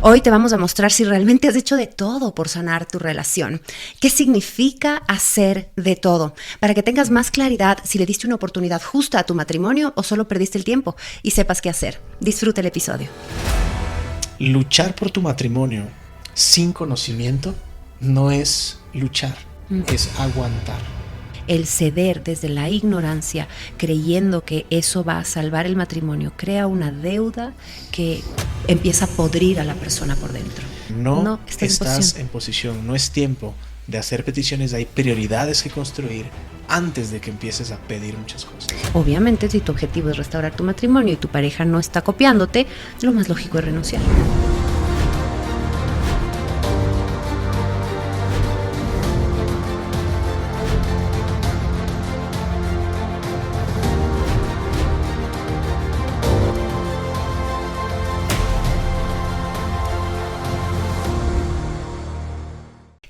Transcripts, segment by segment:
Hoy te vamos a mostrar si realmente has hecho de todo por sanar tu relación. ¿Qué significa hacer de todo? Para que tengas más claridad si le diste una oportunidad justa a tu matrimonio o solo perdiste el tiempo y sepas qué hacer. Disfruta el episodio. Luchar por tu matrimonio sin conocimiento no es luchar, es aguantar. El ceder desde la ignorancia, creyendo que eso va a salvar el matrimonio, crea una deuda que empieza a podrir a la persona por dentro. No estás en posición, no es tiempo de hacer peticiones, hay prioridades que construir antes de que empieces a pedir muchas cosas. Obviamente, si tu objetivo es restaurar tu matrimonio y tu pareja no está copiándote, lo más lógico es renunciar.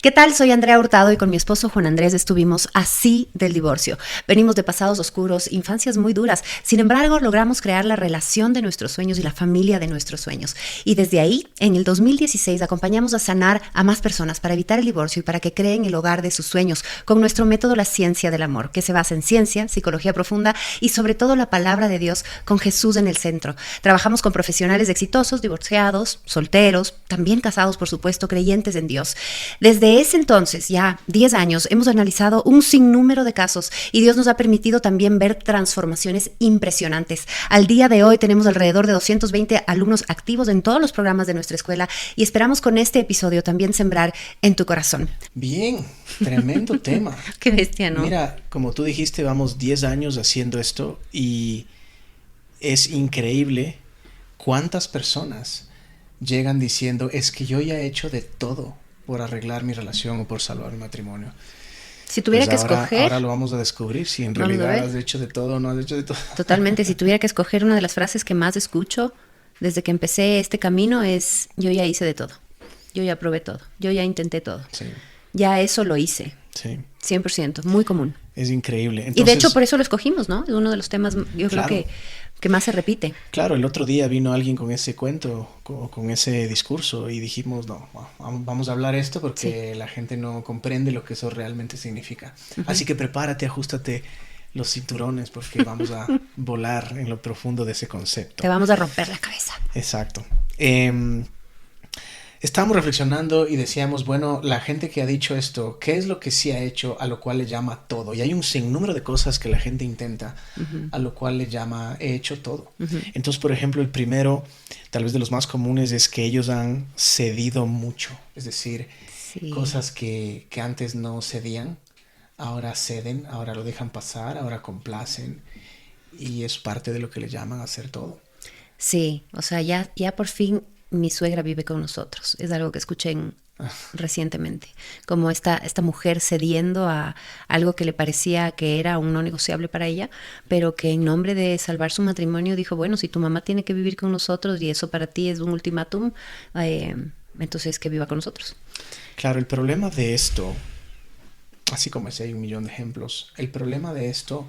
¿Qué tal? Soy Andrea Hurtado y con mi esposo Juan Andrés estuvimos así del divorcio. Venimos de pasados oscuros, infancias muy duras. Sin embargo, logramos crear la relación de nuestros sueños y la familia de nuestros sueños. Y desde ahí, en el 2016, acompañamos a sanar a más personas para evitar el divorcio y para que creen el hogar de sus sueños con nuestro método La Ciencia del Amor, que se basa en ciencia, psicología profunda y sobre todo la palabra de Dios con Jesús en el centro. Trabajamos con profesionales exitosos, divorciados, solteros, también casados, por supuesto, creyentes en Dios. Desde ese entonces, ya 10 años, hemos analizado un sinnúmero de casos y Dios nos ha permitido también ver transformaciones impresionantes. Al día de hoy tenemos alrededor de 220 alumnos activos en todos los programas de nuestra escuela y esperamos con este episodio también sembrar en tu corazón. Bien, tremendo tema. Qué bestia, ¿no? Mira, como tú dijiste, vamos 10 años haciendo esto y es increíble cuántas personas llegan diciendo, es que yo ya he hecho de todo por arreglar mi relación o por salvar mi matrimonio. Si tuviera que escoger... Ahora lo vamos a descubrir, si en realidad has hecho de todo o no has hecho de todo. Totalmente, si tuviera que escoger, una de las frases que más escucho desde que empecé este camino es, yo ya hice de todo, yo ya probé todo, yo ya intenté todo. Sí. Ya eso lo hice. Sí. 100%, muy común. Es increíble. Entonces, y de hecho por eso lo escogimos, ¿no? Es uno de los temas, yo claro, creo que más se repite. Claro, el otro día vino alguien con ese cuento, con ese discurso y dijimos, no, vamos a hablar esto porque la gente no comprende lo que eso realmente significa. Así que prepárate, ajustate los cinturones porque vamos a volar en lo profundo de ese concepto. Te vamos a romper la cabeza. Exacto. Estábamos reflexionando y decíamos, bueno, la gente que ha dicho esto, ¿qué es lo que sí ha hecho a lo cual le llama todo? Y hay un sinnúmero de cosas que la gente intenta, a lo cual le llama, he hecho todo. Entonces, por ejemplo, el primero, tal vez de los más comunes, es que ellos han cedido mucho. Es decir, cosas que antes no cedían, ahora ceden, ahora lo dejan pasar, ahora complacen. Y es parte de lo que le llaman hacer todo. Sí, o sea, ya por fin mi suegra vive con nosotros. Es algo que escuché recientemente. Como esta mujer cediendo a algo que le parecía que era un no negociable para ella, pero que en nombre de salvar su matrimonio dijo, bueno, si tu mamá tiene que vivir con nosotros y eso para ti es un ultimátum, entonces que viva con nosotros. Claro, el problema de esto, así como ese hay un millón de ejemplos, el problema de esto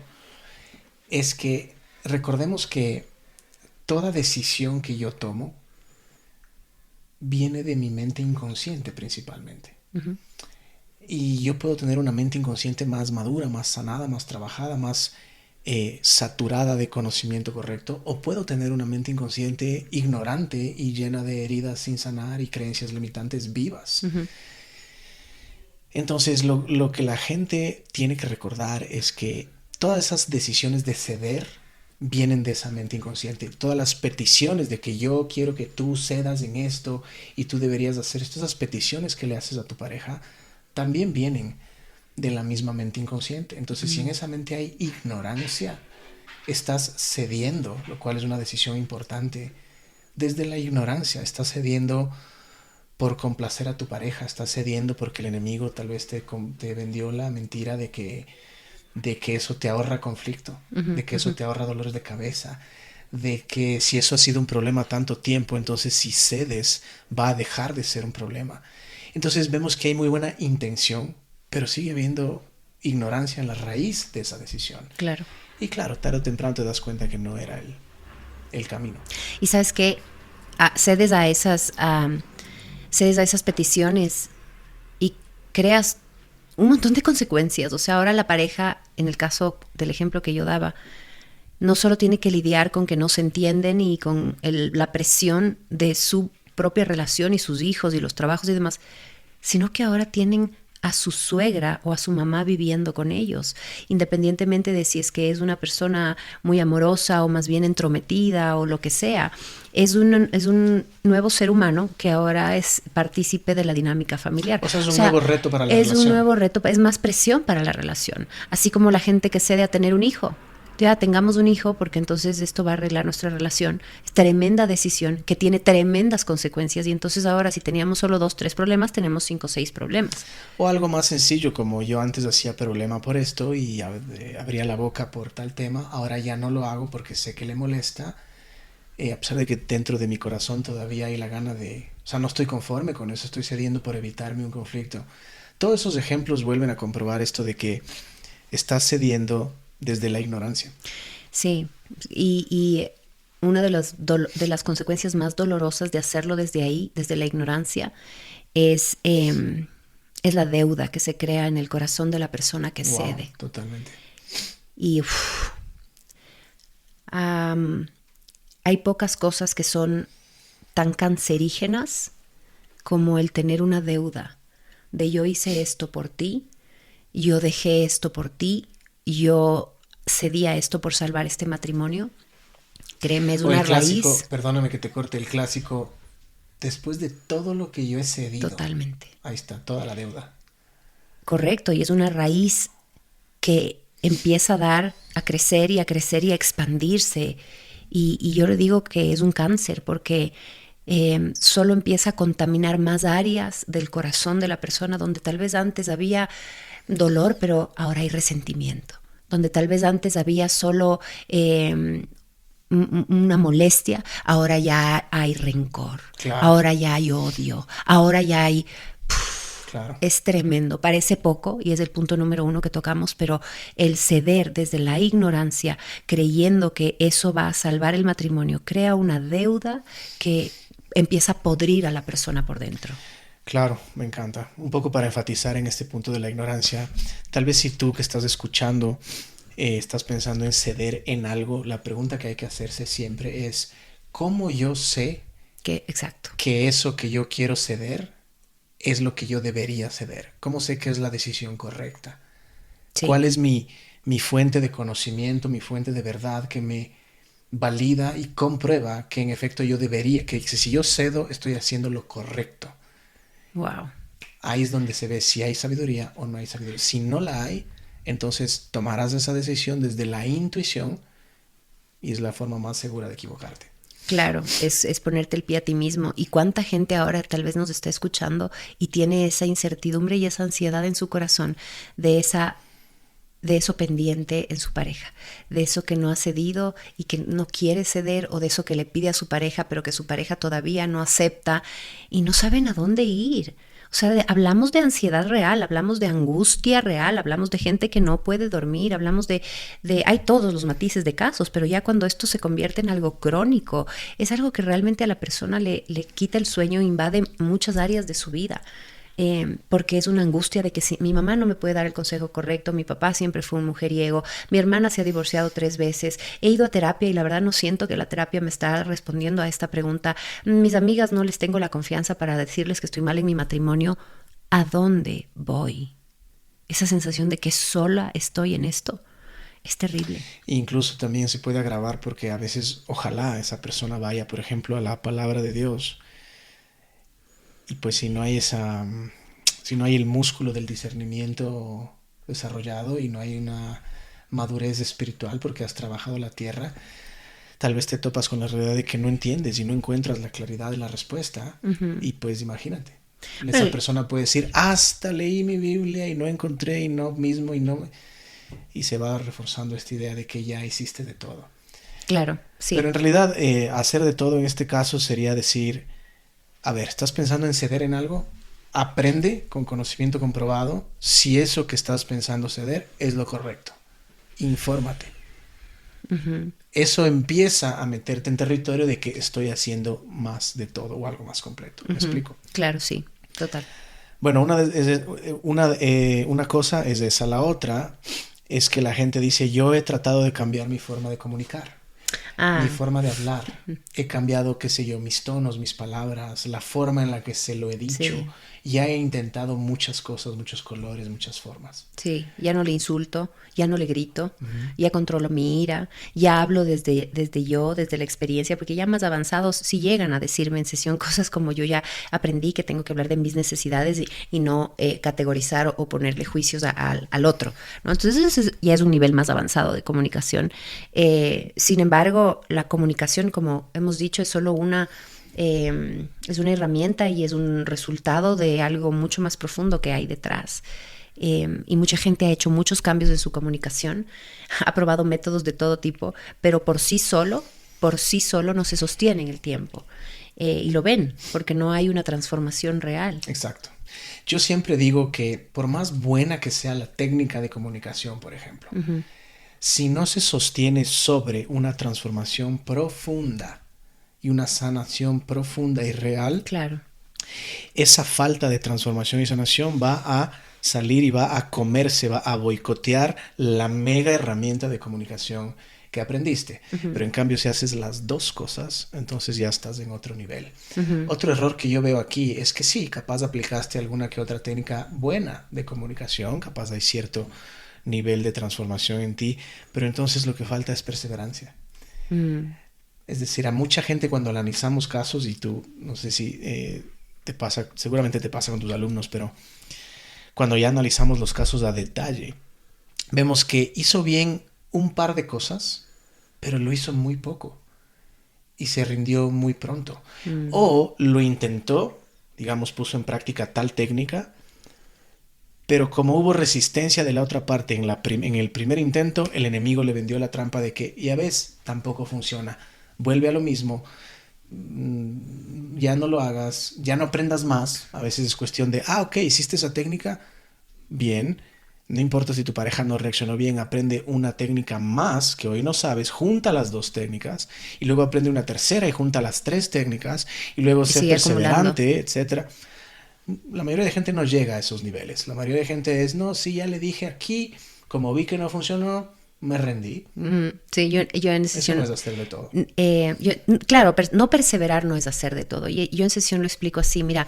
es que recordemos que toda decisión que yo tomo viene de mi mente inconsciente principalmente. Y yo puedo tener una mente inconsciente más madura, más sanada, más trabajada, más saturada de conocimiento correcto, o puedo tener una mente inconsciente ignorante y llena de heridas sin sanar y creencias limitantes vivas. Entonces lo que la gente tiene que recordar es que todas esas decisiones de ceder vienen de esa mente inconsciente. Todas las peticiones de que yo quiero que tú cedas en esto y tú deberías hacer esto, esas peticiones que le haces a tu pareja también vienen de la misma mente inconsciente. Entonces, si en esa mente hay ignorancia, estás cediendo, lo cual es una decisión importante. Desde la ignorancia, estás cediendo por complacer a tu pareja, estás cediendo porque el enemigo tal vez te vendió la mentira de que eso te ahorra conflicto, de que eso te ahorra dolores de cabeza, de que si eso ha sido un problema tanto tiempo, entonces si cedes va a dejar de ser un problema. Entonces vemos que hay muy buena intención, pero sigue habiendo ignorancia en la raíz de esa decisión. Claro. Y claro, tarde o temprano te das cuenta que no era el camino. Y sabes que cedes a esas cedes a esas peticiones y creas un montón de consecuencias. O sea, ahora la pareja, en el caso del ejemplo que yo daba, no solo tiene que lidiar con que no se entienden y con la presión de su propia relación y sus hijos y los trabajos y demás, sino que ahora tienen a su suegra o a su mamá viviendo con ellos, independientemente de si es que es una persona muy amorosa o más bien entrometida o lo que sea. Es un nuevo ser humano que ahora es partícipe de la dinámica familiar. O sea, es un nuevo reto para la relación. Es un nuevo reto, es más presión para la relación. Así como la gente que cede a tener un hijo. Ya tengamos un hijo porque entonces esto va a arreglar nuestra relación. Es tremenda decisión que tiene tremendas consecuencias y entonces ahora si teníamos solo 2, 3 problemas, tenemos 5, 6 problemas. O algo más sencillo, como yo antes hacía problema por esto y abría la boca por tal tema, ahora ya no lo hago porque sé que le molesta, a pesar de que dentro de mi corazón todavía hay la gana de... O sea, no estoy conforme con eso, estoy cediendo por evitarme un conflicto. Todos esos ejemplos vuelven a comprobar esto de que estás cediendo desde la ignorancia. Sí, y una de las consecuencias más dolorosas de hacerlo desde ahí, desde la ignorancia, es la deuda que se crea en el corazón de la persona que cede. Totalmente. Y hay pocas cosas que son tan cancerígenas como el tener una deuda de yo hice esto por ti, yo dejé esto por ti, yo cedí a esto por salvar este matrimonio. Créeme, es una raíz. Perdóname que te corte, el clásico, después de todo lo que yo he cedido. Totalmente. Ahí está, toda la deuda. Correcto, y es una raíz que empieza a dar, a crecer y a crecer y a expandirse. Y yo le digo que es un cáncer porque solo empieza a contaminar más áreas del corazón de la persona donde tal vez antes había dolor, pero ahora hay resentimiento. Donde tal vez antes había solo una molestia, ahora ya hay rencor, claro. Ahora ya hay odio, ahora ya hay... Claro. Es tremendo, parece poco y es el punto número 1 que tocamos, pero el ceder desde la ignorancia, creyendo que eso va a salvar el matrimonio, crea una deuda que empieza a podrir a la persona por dentro. Claro, me encanta. Un poco para enfatizar en este punto de la ignorancia, tal vez si tú que estás escuchando estás pensando en ceder en algo, la pregunta que hay que hacerse siempre es, ¿cómo yo sé Exacto. que eso que yo quiero ceder es lo que yo debería ceder? ¿Cómo sé que es la decisión correcta? Sí. ¿Cuál es mi fuente de conocimiento, mi fuente de verdad que me valida y comprueba que en efecto yo debería, que si yo cedo estoy haciendo lo correcto? Wow. Ahí es donde se ve si hay sabiduría o no hay sabiduría. Si no la hay, entonces tomarás esa decisión desde la intuición y es la forma más segura de equivocarte. Claro, es ponerte el pie a ti mismo. ¿Y cuánta gente ahora tal vez nos está escuchando y tiene esa incertidumbre y esa ansiedad en su corazón de eso pendiente en su pareja, de eso que no ha cedido y que no quiere ceder, o de eso que le pide a su pareja pero que su pareja todavía no acepta y no saben a dónde ir? O sea, hablamos de ansiedad real, hablamos de angustia real, hablamos de gente que no puede dormir, hablamos de hay todos los matices de casos, pero ya cuando esto se convierte en algo crónico, es algo que realmente a la persona le quita el sueño, invade muchas áreas de su vida. Porque es una angustia de que si mi mamá no me puede dar el consejo correcto, mi papá siempre fue un mujeriego, mi hermana se ha divorciado 3 veces, he ido a terapia y la verdad no siento que la terapia me está respondiendo a esta pregunta, mis amigas no les tengo la confianza para decirles que estoy mal en mi matrimonio. ¿A dónde voy? Esa sensación de que sola estoy en esto es terrible. Incluso también se puede agravar porque a veces ojalá esa persona vaya, por ejemplo, a la palabra de Dios. Y pues si no hay el músculo del discernimiento desarrollado y no hay una madurez espiritual porque has trabajado la tierra, tal vez te topas con la realidad de que no entiendes y no encuentras la claridad de la respuesta. Uh-huh. Y pues imagínate, esa persona puede decir, hasta leí mi Biblia y no encontré y no mismo y se va reforzando esta idea de que ya hiciste de todo. Claro, sí. Pero en realidad hacer de todo en este caso sería decir, a ver, ¿estás pensando en ceder en algo? Aprende con conocimiento comprobado si eso que estás pensando ceder es lo correcto. Infórmate. Eso empieza a meterte en territorio de que estoy haciendo más de todo o algo más completo. ¿Me explico? Claro, sí, total. Bueno, una cosa es esa. La otra es que la gente dice, yo he tratado de cambiar mi forma de comunicar, mi forma de hablar. He cambiado, qué sé yo, mis tonos, mis palabras, la forma en la que se lo he dicho. Sí. Ya he intentado muchas cosas, muchos colores, muchas formas. Sí, ya no le insulto, ya no le grito, ya controlo mi ira, ya hablo desde la experiencia, porque ya más avanzados sí llegan a decirme en sesión cosas como yo ya aprendí que tengo que hablar de mis necesidades y no categorizar o ponerle juicios al otro, ¿no? Entonces ese ya es un nivel más avanzado de comunicación. Sin embargo, la comunicación, como hemos dicho, es solo es una herramienta y es un resultado de algo mucho más profundo que hay detrás. Y mucha gente ha hecho muchos cambios en su comunicación, ha probado métodos de todo tipo, pero por sí solo no se sostiene en el tiempo. Y lo ven, porque no hay una transformación real. Exacto. Yo siempre digo que por más buena que sea la técnica de comunicación, por ejemplo, si no se sostiene sobre una transformación profunda y una sanación profunda y real, claro, esa falta de transformación y sanación va a salir y va a comerse, va a boicotear la mega herramienta de comunicación que aprendiste. Pero en cambio, si haces las dos cosas, entonces ya estás en otro nivel. Otro error que yo veo aquí es que sí, capaz aplicaste alguna que otra técnica buena de comunicación, capaz hay cierto nivel de transformación en ti, pero entonces lo que falta es perseverancia. Es decir, a mucha gente cuando analizamos casos, y tú, no sé si te pasa, seguramente te pasa con tus alumnos, pero cuando ya analizamos los casos a detalle, vemos que hizo bien un par de cosas, pero lo hizo muy poco y se rindió muy pronto. O lo intentó, digamos, puso en práctica tal técnica, pero como hubo resistencia de la otra parte en el primer intento, el enemigo le vendió la trampa de que, ya ves, tampoco funciona. Vuelve a lo mismo, ya no lo hagas, ya no aprendas más. A veces es cuestión de, ok, hiciste esa técnica, bien, no importa si tu pareja no reaccionó bien, aprende una técnica más que hoy no sabes, junta las dos técnicas y luego aprende una tercera y junta las tres técnicas y luego ser perseverante, etcétera. La mayoría de gente no llega a esos niveles. La mayoría de gente es, no, sí, ya le dije aquí, como vi que no funcionó, me rendí. Sí, yo en sesión... Eso no es hacer de todo. Claro, no perseverar no es hacer de todo. Y yo en sesión lo explico así, mira,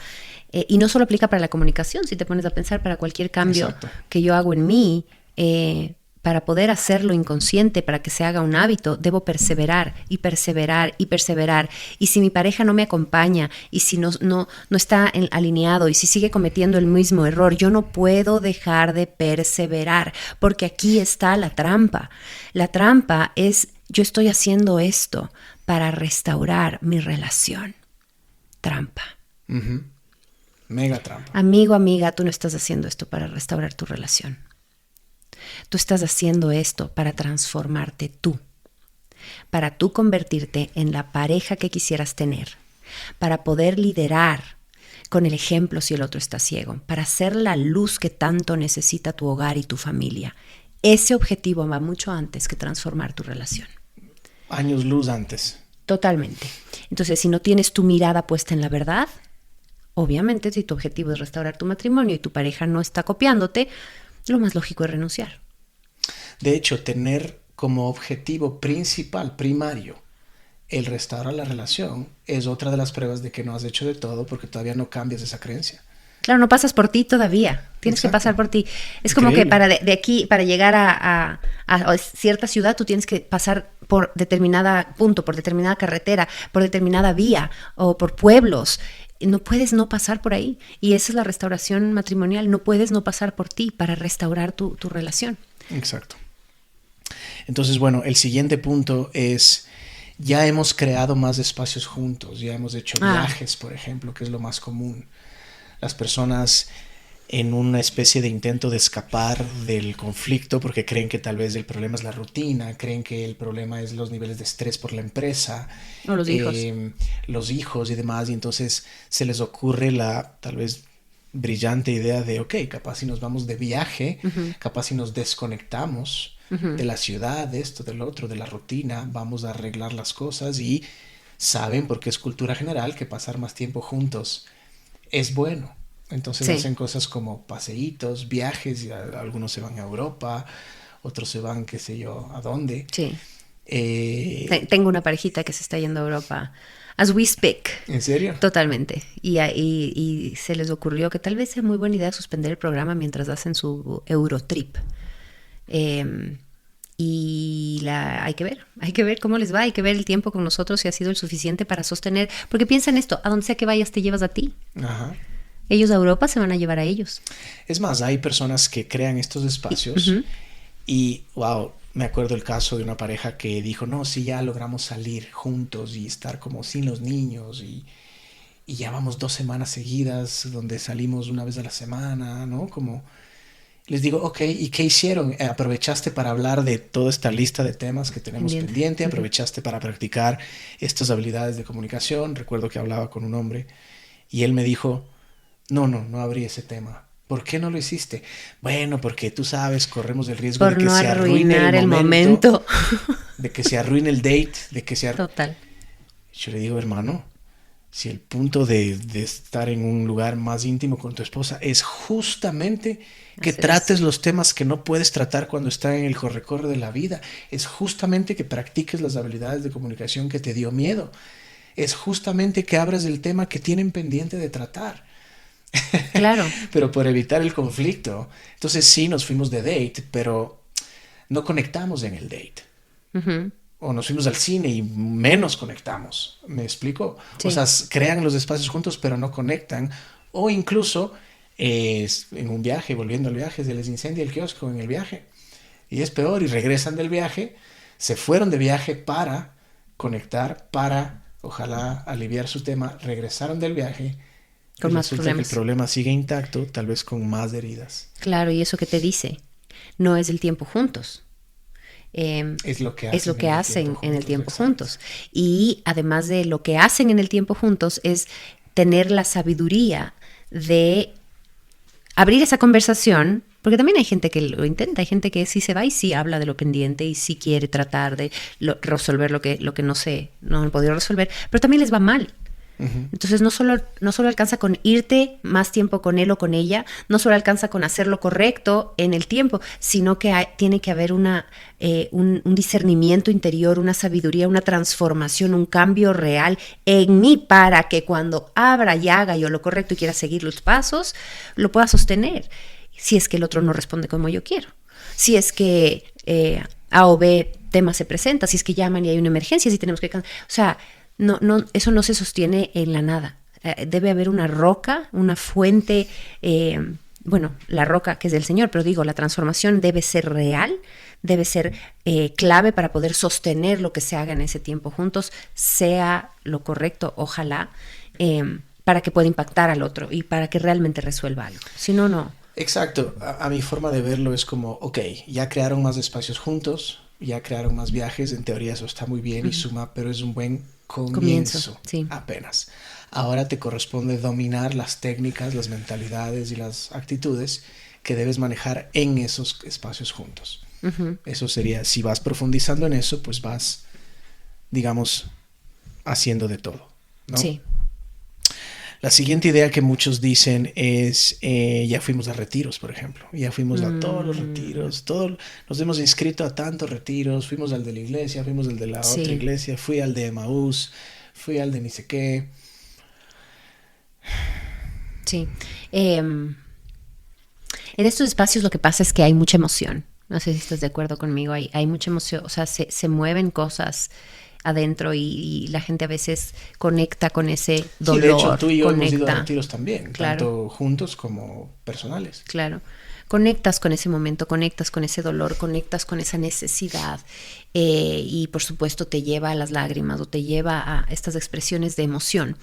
y no solo aplica para la comunicación, si te pones a pensar para cualquier cambio que yo hago en mí, para poder hacerlo inconsciente, para que se haga un hábito, debo perseverar y perseverar y perseverar. Y si mi pareja no me acompaña y si no está alineado y si sigue cometiendo el mismo error, yo no puedo dejar de perseverar, porque aquí está la trampa. La trampa es, yo estoy haciendo esto para restaurar mi relación. Trampa. Mega trampa. Amigo, amiga, tú no estás haciendo esto para restaurar tu relación. Tú estás haciendo esto para transformarte tú, para tú convertirte en la pareja que quisieras tener, para poder liderar con el ejemplo si el otro está ciego, para ser la luz que tanto necesita tu hogar y tu familia. Ese objetivo va mucho antes que transformar tu relación. Años luz antes. Totalmente. Entonces, si no tienes tu mirada puesta en la verdad, obviamente si tu objetivo es restaurar tu matrimonio y tu pareja no está copiándote, lo más lógico es renunciar. De hecho, tener como objetivo principal, primario, el restaurar la relación es otra de las pruebas de que no has hecho de todo porque todavía no cambias esa creencia. Claro, no pasas por ti todavía. Tienes que pasar por ti. Es como que para de aquí, para llegar a cierta ciudad, tú tienes que pasar por determinada punto, por determinada carretera, por determinada vía o por pueblos. No puedes no pasar por ahí. Y esa es la restauración matrimonial. No puedes no pasar por ti para restaurar tu relación. Exacto. Entonces, bueno, el siguiente punto es, ya hemos creado más espacios juntos, ya hemos hecho viajes, por ejemplo, que es lo más común. Las personas en una especie de intento de escapar del conflicto porque creen que tal vez el problema es la rutina, creen que el problema es los niveles de estrés por la empresa, o los hijos. Los hijos y demás, y entonces se les ocurre tal vez brillante idea de, ok, capaz si nos vamos de viaje, capaz si nos desconectamos de la ciudad, de esto, del otro, de la rutina, vamos a arreglar las cosas y saben, porque es cultura general, que pasar más tiempo juntos es bueno. Entonces Sí. hacen cosas como paseitos, viajes, y algunos se van a Europa, otros se van, qué sé yo, a dónde. Sí. Eh, Tengo una parejita que se está yendo a Europa as we speak. ¿En serio? Totalmente. Y se les ocurrió que tal vez sea muy buena idea suspender el programa mientras hacen su Eurotrip. Hay que ver cómo les va, hay que ver el tiempo con nosotros si ha sido el suficiente para sostener, porque piensa en esto, a donde sea que vayas te llevas a ti. Ajá. Ellos a Europa se van a llevar a ellos. Es más, hay personas que crean estos espacios y, wow, me acuerdo el caso de una pareja que dijo, no, si ya logramos salir juntos y estar como sin los niños y ya vamos 2 semanas seguidas donde salimos una vez a la semana, ¿no? Como les digo, ok, ¿y qué hicieron? ¿Aprovechaste para hablar de toda esta lista de temas que tenemos pendiente? ¿Aprovechaste para practicar estas habilidades de comunicación? Recuerdo que hablaba con un hombre y él me dijo, no abrí ese tema. ¿Por qué no lo hiciste? Bueno, porque tú sabes, corremos el riesgo Por de que no se arruine arruinar el el momento, momento. de que se arruine el date, de que se Total. Yo le digo, hermano, si el punto de estar en un lugar más íntimo con tu esposa es justamente que Así trates es. los temas que no puedes tratar cuando está en el corre-corre de la vida, es justamente que practiques las habilidades de comunicación que te dio miedo, es justamente que abras el tema que tienen pendiente de tratar. Claro. Pero por evitar el conflicto. Entonces sí, nos fuimos de date, pero no conectamos en el date. O nos fuimos al cine y menos conectamos. ¿Me explico? Sí. O sea, crean los espacios juntos, pero no conectan. O incluso en un viaje, volviendo al viaje, se les incendia el kiosco en el viaje. Y es peor, y regresan del viaje, se fueron de viaje para conectar, para, ojalá, aliviar su tema, regresaron del viaje. Con más resulta problemas. que el problema sigue intacto, tal vez con más heridas. Claro, y eso que te dice, no es el tiempo juntos. Es lo que hacen en el tiempo juntos. Y además de lo que hacen en el tiempo juntos, es tener la sabiduría de abrir esa conversación, porque también hay gente que lo intenta, hay gente que sí se va y sí habla de lo pendiente y sí quiere tratar de resolver lo que no han podido resolver, pero también les va mal. Entonces no solo alcanza con irte más tiempo con él o con ella, no solo alcanza con hacer lo correcto en el tiempo, sino que tiene que haber un discernimiento interior, una sabiduría, una transformación, un cambio real en mí para que cuando abra y haga yo lo correcto y quiera seguir los pasos, lo pueda sostener. Si es que el otro no responde como yo quiero, si es que A o B tema se presenta, si es que llaman y hay una emergencia, si tenemos que... O sea, no, eso no se sostiene en la nada. Debe haber una roca, una fuente, la roca que es del Señor, pero digo, la transformación debe ser real, debe ser clave para poder sostener lo que se haga en ese tiempo juntos, sea lo correcto, ojalá, para que pueda impactar al otro y para que realmente resuelva algo. Si no, no. Exacto. A mi forma de verlo es como, ok, ya crearon más espacios juntos, ya crearon más viajes, en teoría eso está muy bien y suma, pero es un buen comienzo sí. Apenas. Ahora te corresponde dominar las técnicas, las mentalidades y las actitudes que debes manejar en esos espacios juntos. Eso sería, si vas profundizando en eso, pues vas, digamos, haciendo de todo, ¿no? Sí. La siguiente idea que muchos dicen es, ya fuimos a retiros, por ejemplo. Ya fuimos a todos los retiros. Nos hemos inscrito a tantos retiros. Fuimos al de la iglesia, fuimos al de la otra iglesia, fui al de Emaús, fui al de ni sé qué. Sí. En estos espacios lo que pasa es que hay mucha emoción. No sé si estás de acuerdo conmigo. Hay mucha emoción. O sea, se mueven cosas adentro y la gente a veces conecta con ese dolor. Sí, de hecho, tú y yo hemos ido a retiros también, claro, tanto juntos como personales. Claro. Conectas con ese momento, conectas con ese dolor, conectas con esa necesidad y por supuesto te lleva a las lágrimas o te lleva a estas expresiones de emoción.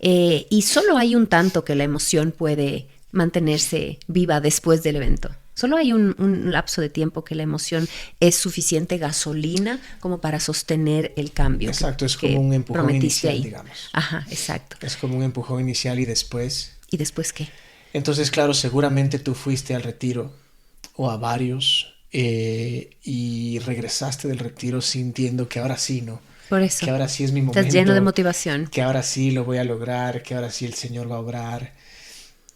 Y solo hay un tanto que la emoción puede mantenerse viva después del evento. Solo hay un lapso de tiempo que la emoción es suficiente gasolina como para sostener el cambio. Exacto, es como un empujón inicial, digamos. Ajá, exacto. Es como un empujón inicial y después... ¿Y después qué? Entonces, claro, seguramente tú fuiste al retiro o a varios y regresaste del retiro sintiendo que ahora sí, ¿no? Por eso. Que ahora sí es mi Estás lleno de momento, motivación. que ahora sí lo voy a lograr, que ahora sí el Señor va a obrar.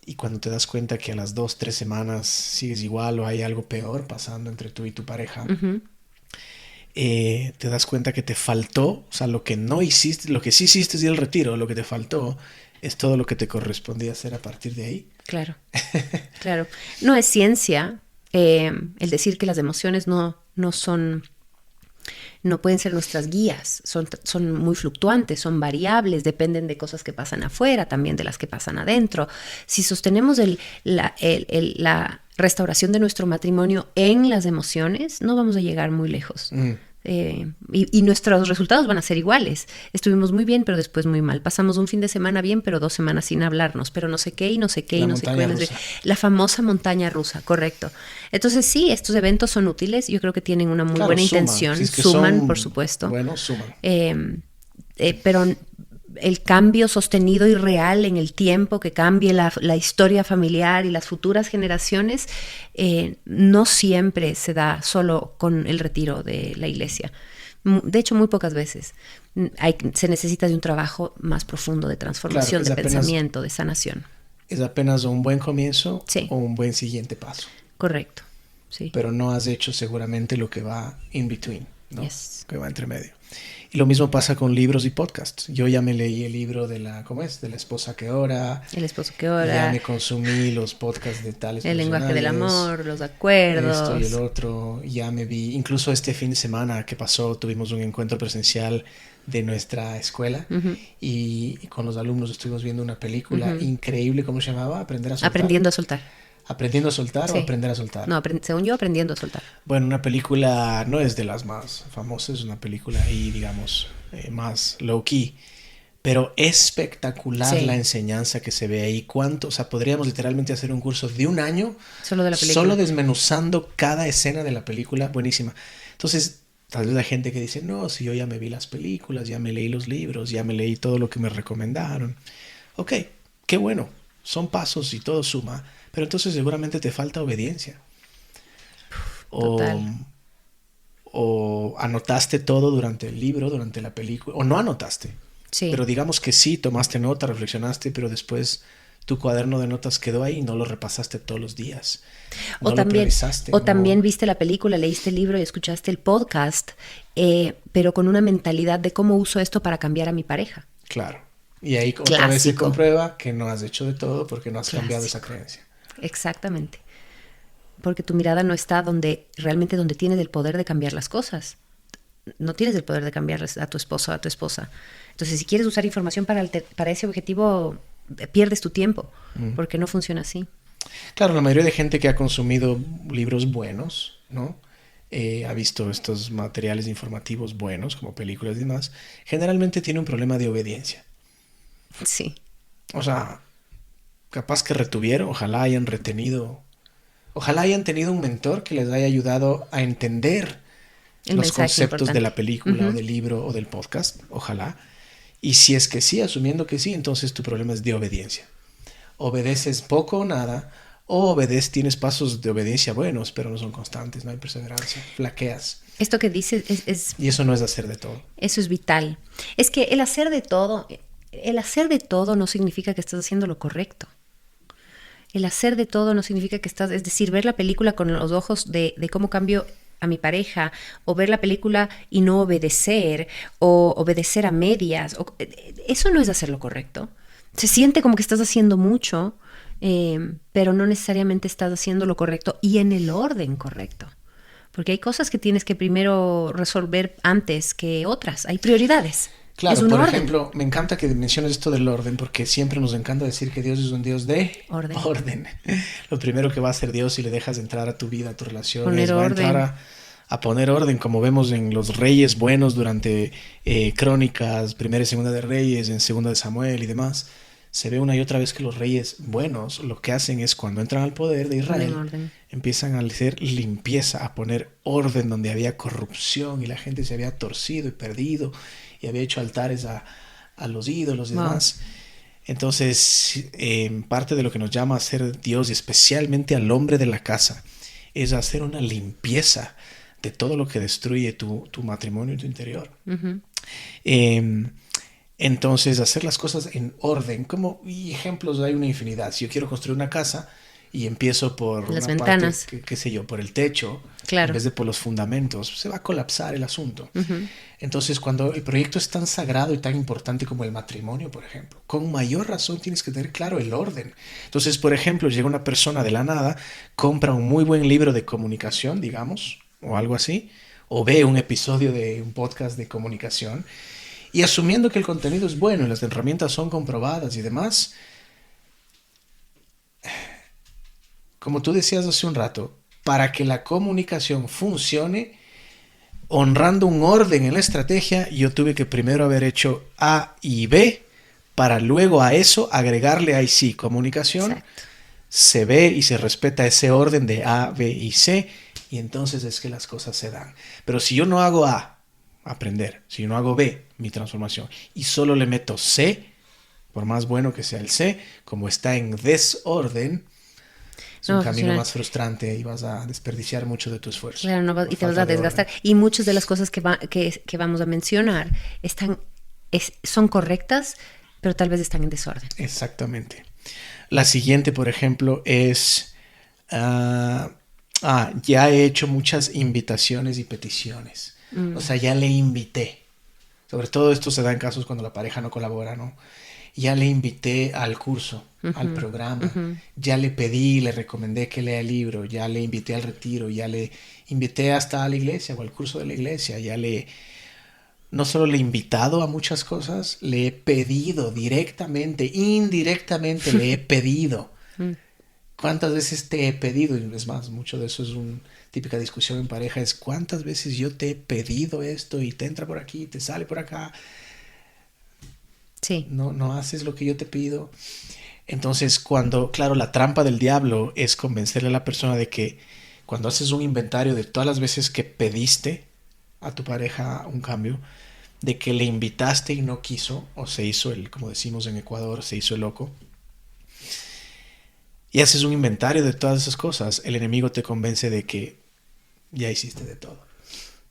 Y cuando te das cuenta que a las 2, 3 semanas sigues igual o hay algo peor pasando entre tú y tu pareja, Ujú. te das cuenta que te faltó, o sea, lo que no hiciste, lo que sí hiciste es ir al retiro, lo que te faltó es todo lo que te correspondía hacer a partir de ahí. Claro, claro. No es ciencia el decir que las emociones no son, no pueden ser nuestras guías, son muy fluctuantes, son variables, dependen de cosas que pasan afuera, también de las que pasan adentro. Si sostenemos la restauración de nuestro matrimonio en las emociones, no vamos a llegar muy lejos. Y nuestros resultados van a ser iguales. Estuvimos muy bien, pero después muy mal. Pasamos un fin de semana bien, pero 2 semanas sin hablarnos, pero no sé qué y no sé qué y La no sé montaña qué. rusa. La famosa montaña rusa, correcto. Entonces sí, estos eventos son útiles. Yo creo que tienen una muy Claro, buena suman. intención. Si es que Suman, son por supuesto. buenos, suman. Pero el cambio sostenido y real en el tiempo, que cambie la historia familiar y las futuras generaciones, no siempre se da solo con el retiro de la iglesia. De hecho, muy pocas veces. Se necesita de un trabajo más profundo de transformación, Claro, de pensamiento, de sanación. es apenas un buen comienzo Sí. o un buen siguiente paso. Correcto, sí. Pero no has hecho seguramente lo que va in between, ¿no? Yes. Que va entre medio. Y lo mismo pasa con libros y podcasts. Yo ya me leí el libro de la, ¿cómo es? De la esposa que ora. El esposo que ora. Ya me consumí los podcasts de tales El lenguaje del profesionales, amor, los acuerdos. esto y el otro. Ya me vi, incluso este fin de semana que pasó, tuvimos un encuentro presencial de nuestra escuela y con los alumnos estuvimos viendo una película increíble. ¿Cómo se llamaba? Aprender a soltar. Aprendiendo a soltar. ¿Aprendiendo a soltar Sí. o aprender a soltar? No, según yo, aprendiendo a soltar. Bueno, una película no es de las más famosas, es una película ahí, digamos, más low key, pero espectacular Sí. la enseñanza que se ve ahí. ¿Cuánto? O sea, podríamos literalmente hacer un curso de un año Solo de la película. solo desmenuzando cada escena de la película, buenísima. Entonces, tal vez la gente que dice, no, si yo ya me vi las películas, ya me leí los libros, ya me leí todo lo que me recomendaron. Ok, qué bueno, son pasos y todo suma, pero entonces seguramente te falta obediencia. Total. O anotaste todo durante el libro, durante la película, o no anotaste. Sí. Pero digamos que sí, tomaste nota, reflexionaste, pero después tu cuaderno de notas quedó ahí y no lo repasaste todos los días. No O también, lo priorizaste. No... también viste la película, leíste el libro y escuchaste el podcast, pero con una mentalidad de cómo uso esto para cambiar a mi pareja. Claro. Y ahí otra vez se Clásico. comprueba que no has hecho de todo porque no has cambiado esa Clásico. creencia. Exactamente. Porque tu mirada no está realmente donde tienes el poder de cambiar las cosas. No tienes el poder de cambiar a tu esposo o a tu esposa. Entonces, si quieres usar información para ese objetivo, pierdes tu tiempo, porque no funciona así. Claro, la mayoría de gente que ha consumido libros buenos, ¿no? Ha visto estos materiales informativos buenos, como películas y demás, generalmente tiene un problema de obediencia. Sí. O sea, capaz que retuvieron, ojalá hayan retenido, ojalá hayan tenido un mentor que les haya ayudado a entender El los mensaje conceptos importante. de la película o del libro o del podcast, ojalá. Y si es que sí, asumiendo que sí, entonces tu problema es de obediencia. Obedeces poco o nada, o tienes pasos de obediencia buenos, pero no son constantes, no hay perseverancia, flaqueas. Esto que dices Y eso no es hacer de todo. eso es vital. Es que el hacer de todo no significa que estás haciendo lo correcto. El hacer de todo no significa que estás, es decir, ver la película con los ojos de cómo cambio a mi pareja, o ver la película y no obedecer, o obedecer a medias. Eso no es hacer lo correcto. Se siente como que estás haciendo mucho, pero no necesariamente estás haciendo lo correcto y en el orden correcto. Porque hay cosas que tienes que primero resolver antes que otras. Hay prioridades. Claro, es un por orden. ejemplo, me encanta que menciones esto del orden, porque siempre nos encanta decir que Dios es un Dios de Orden. Lo primero que va a hacer Dios si le dejas entrar a tu vida, a tu relación, Poner va a orden. entrar a poner orden, como vemos en los reyes buenos durante Crónicas, Primera y Segunda de Reyes, en Segunda de Samuel y demás. Se ve una y otra vez que los reyes buenos lo que hacen es cuando entran al poder de Israel, empiezan a hacer limpieza, a poner orden donde había corrupción y la gente se había torcido y perdido y había hecho altares a los ídolos y demás. Entonces, parte de lo que nos llama a ser Dios, y especialmente al hombre de la casa, es hacer una limpieza de todo lo que destruye tu matrimonio y tu interior. Ujú. Entonces, hacer las cosas en orden. Y ejemplos hay una infinidad. Si yo quiero construir una casa y empiezo por Las una ventanas. parte, qué sé yo, por el techo, Claro. en vez de por los fundamentos, se va a colapsar el asunto. Ujú. Entonces, cuando el proyecto es tan sagrado y tan importante como el matrimonio, por ejemplo, con mayor razón tienes que tener claro el orden. Entonces, por ejemplo, llega una persona de la nada, compra un muy buen libro de comunicación, digamos, o algo así, o ve un episodio de un podcast de comunicación, y asumiendo que el contenido es bueno y las herramientas son comprobadas y demás, como tú decías hace un rato, para que la comunicación funcione, honrando un orden en la estrategia, yo tuve que primero haber hecho A y B para luego a eso agregarle A y C, comunicación. Exacto. Se ve y se respeta ese orden de A, B y C, y entonces es que las cosas se dan. Pero si yo no hago A, aprender, si yo no hago B, mi transformación, y solo le meto C, por más bueno que sea el C, como está en desorden, es No un va a camino funcionar. más frustrante y vas a desperdiciar mucho de tu esfuerzo. Claro, no va- por y te vas falta a de desgastar. orden. Y muchas de las cosas que vamos a mencionar son correctas, pero tal vez están en desorden. Exactamente. La siguiente, por ejemplo, es... ya he hecho muchas invitaciones y peticiones. O sea, ya le invité. Sobre todo esto se da en casos cuando la pareja no colabora, ¿no? Ya le invité al curso, al programa. Ya le pedí, le recomendé que lea el libro. Ya le invité al retiro. Ya le invité hasta a la iglesia o al curso de la iglesia. No solo le he invitado a muchas cosas, le he pedido directamente, indirectamente le he pedido. ¿Cuántas veces te he pedido? Y es más, mucho de eso es una típica discusión en pareja, es cuántas veces yo te he pedido esto y te entra por aquí, te sale por acá, Sí. no haces lo que yo te pido. Entonces, claro, la trampa del diablo es convencerle a la persona de que cuando haces un inventario de todas las veces que pediste a tu pareja un cambio, de que le invitaste y no quiso, o se hizo como decimos en Ecuador, se hizo el loco, y haces un inventario de todas esas cosas, el enemigo te convence de que ya hiciste de todo.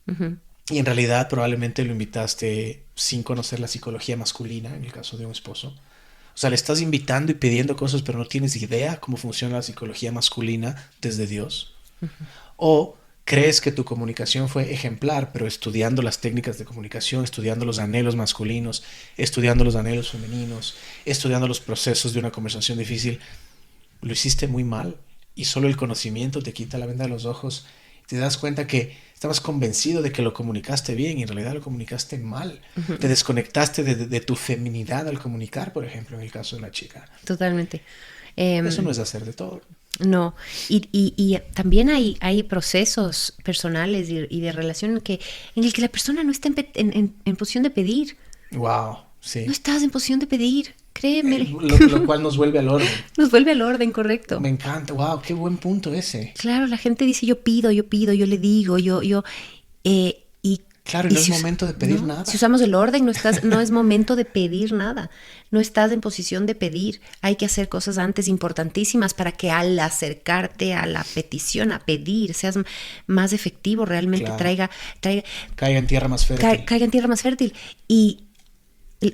Ujú. Y en realidad probablemente lo invitaste sin conocer la psicología masculina, en el caso de un esposo. O sea, le estás invitando y pidiendo cosas, pero no tienes idea cómo funciona la psicología masculina desde Dios. O crees que tu comunicación fue ejemplar, pero estudiando las técnicas de comunicación, estudiando los anhelos masculinos, estudiando los anhelos femeninos, estudiando los procesos de una conversación difícil, lo hiciste muy mal y solo el conocimiento te quita la venda de los ojos. Te das cuenta que estabas convencido de que lo comunicaste bien y en realidad lo comunicaste mal. Te desconectaste de tu feminidad al comunicar, por ejemplo, en el caso de la chica. Totalmente. Eso no es hacer de todo. No, y también hay procesos personales y de relación en el que la persona no está en posición de pedir. Wow, sí. No estás en posición de pedir, créeme. Lo cual nos vuelve al orden. Nos vuelve al orden, correcto. Me encanta, wow, qué buen punto ese. Claro, la gente dice yo pido, yo le digo, y Claro, y no es momento de pedir nada. Si usamos el orden, no es momento de pedir nada. No estás en posición de pedir. Hay que hacer cosas antes importantísimas para que al acercarte a la petición, a pedir, seas más efectivo, realmente Claro. Caiga en tierra más fértil. caiga en tierra más fértil. Y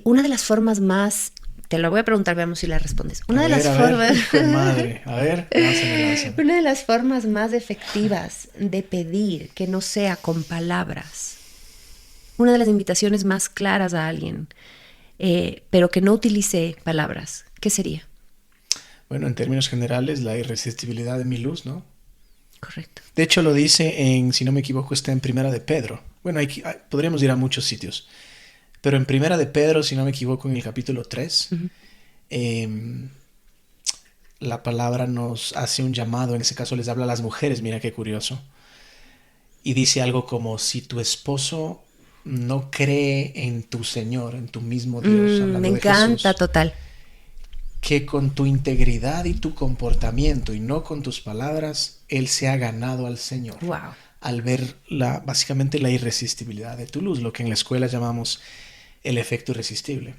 una de las formas más, te lo voy a preguntar, veamos si la respondes. Una de las formas, hijo de madre. A ver, lánzame. una de las formas más efectivas de pedir que no sea con palabras. Una de las invitaciones más claras a alguien, pero que no utilice palabras, ¿qué sería? Bueno, en términos generales, la irresistibilidad de mi luz, ¿no? Correcto. De hecho, lo dice si no me equivoco, está en Primera de Pedro. Bueno, podríamos ir a muchos sitios. Pero en Primera de Pedro, si no me equivoco, en el capítulo 3, la palabra nos hace un llamado. En ese caso les habla a las mujeres, mira qué curioso. Y dice algo como, si tu esposo no cree en tu Señor, en tu mismo Dios, hablando Me de encanta, Jesús, total. que con tu integridad y tu comportamiento y no con tus palabras, Él se ha ganado al Señor. Wow. Al ver básicamente la irresistibilidad de tu luz, lo que en la escuela llamamos el efecto irresistible.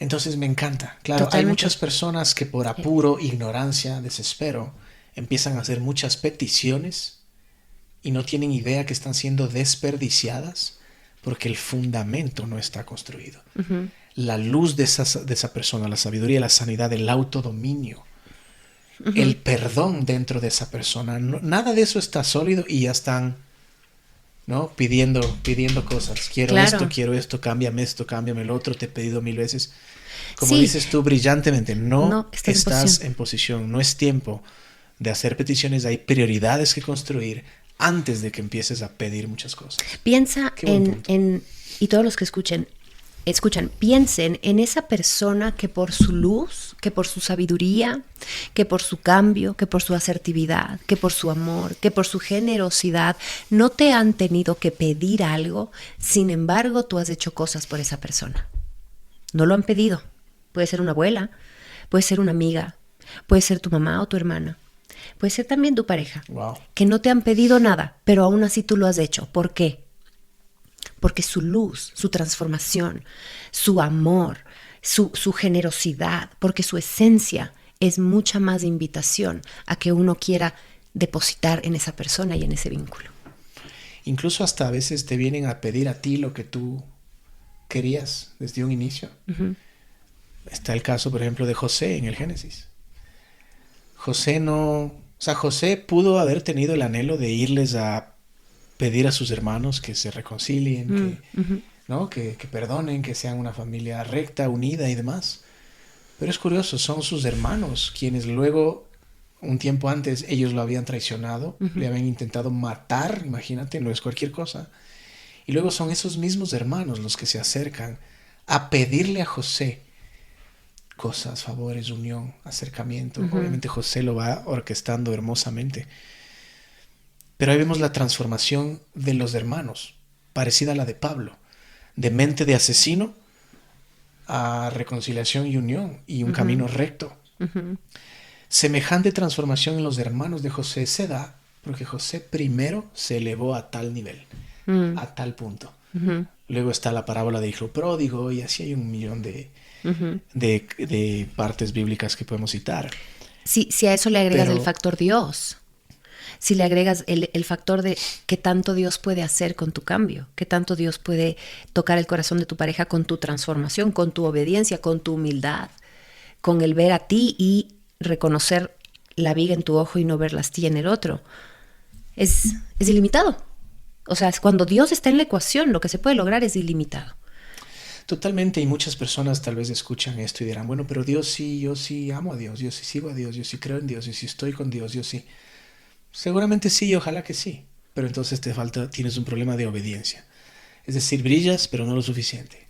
Entonces me encanta. Claro, Totalmente. hay muchas personas que por apuro, ignorancia, desespero, empiezan a hacer muchas peticiones y no tienen idea que están siendo desperdiciadas porque el fundamento no está construido. Ujú. La luz de esa persona, la sabiduría, la sanidad, el autodominio, el perdón dentro de esa persona, nada de eso está sólido y ya están, ¿no? pidiendo cosas. Claro. Quiero esto, cámbiame el otro, te he pedido 1000 veces. Como Sí, dices tú brillantemente, no no estás estás en en posición, no es tiempo de hacer peticiones, hay prioridades que construir antes de que empieces a pedir muchas cosas. Piensa Qué buen punto. y todos los que escuchan, piensen en esa persona que por su luz, que por su sabiduría, que por su cambio, que por su asertividad, que por su amor, que por su generosidad, no te han tenido que pedir algo, sin embargo tú has hecho cosas por esa persona. No lo han pedido. Puede ser una abuela, puede ser una amiga, puede ser tu mamá o tu hermana, puede ser también tu pareja, Wow. que no te han pedido nada, pero aún así tú lo has hecho. ¿Por qué? Porque su luz, su transformación, su amor, su generosidad, porque su esencia es mucha más invitación a que uno quiera depositar en esa persona y en ese vínculo. Incluso hasta a veces te vienen a pedir a ti lo que tú querías desde un inicio. Uh-huh. Está el caso, por ejemplo, de José en el Génesis. José pudo haber tenido el anhelo de irles a pedir a sus hermanos que se reconcilien, ¿no? que perdonen, que sean una familia recta, unida y demás. Pero es curioso, son sus hermanos quienes luego, un tiempo antes, ellos lo habían traicionado, le habían intentado matar, imagínate, no es cualquier cosa. Y luego son esos mismos hermanos los que se acercan a pedirle a José cosas, favores, unión, acercamiento. Obviamente José lo va orquestando hermosamente. Pero ahí vemos la transformación de los hermanos, parecida a la de Pablo, de mente de asesino a reconciliación y unión y un camino recto. Semejante transformación en los hermanos de José se da porque José primero se elevó a tal nivel, a tal punto. Luego está la parábola del hijo pródigo y así hay un millón de partes bíblicas que podemos citar. Si a eso le agregas el factor Dios, si le agregas el factor de qué tanto Dios puede hacer con tu cambio, qué tanto Dios puede tocar el corazón de tu pareja con tu transformación, con tu obediencia, con tu humildad, con el ver a ti y reconocer la viga en tu ojo y no ver la astilla en el otro, es ilimitado. O sea, cuando Dios está en la ecuación, lo que se puede lograr es ilimitado. Totalmente, y muchas personas tal vez escuchan esto y dirán, bueno, pero Dios sí, yo sí amo a Dios, yo sí sigo a Dios, yo sí creo en Dios, yo sí estoy con Dios, yo sí. Seguramente sí y ojalá que sí, pero entonces tienes un problema de obediencia. Es decir, brillas, pero no lo suficiente.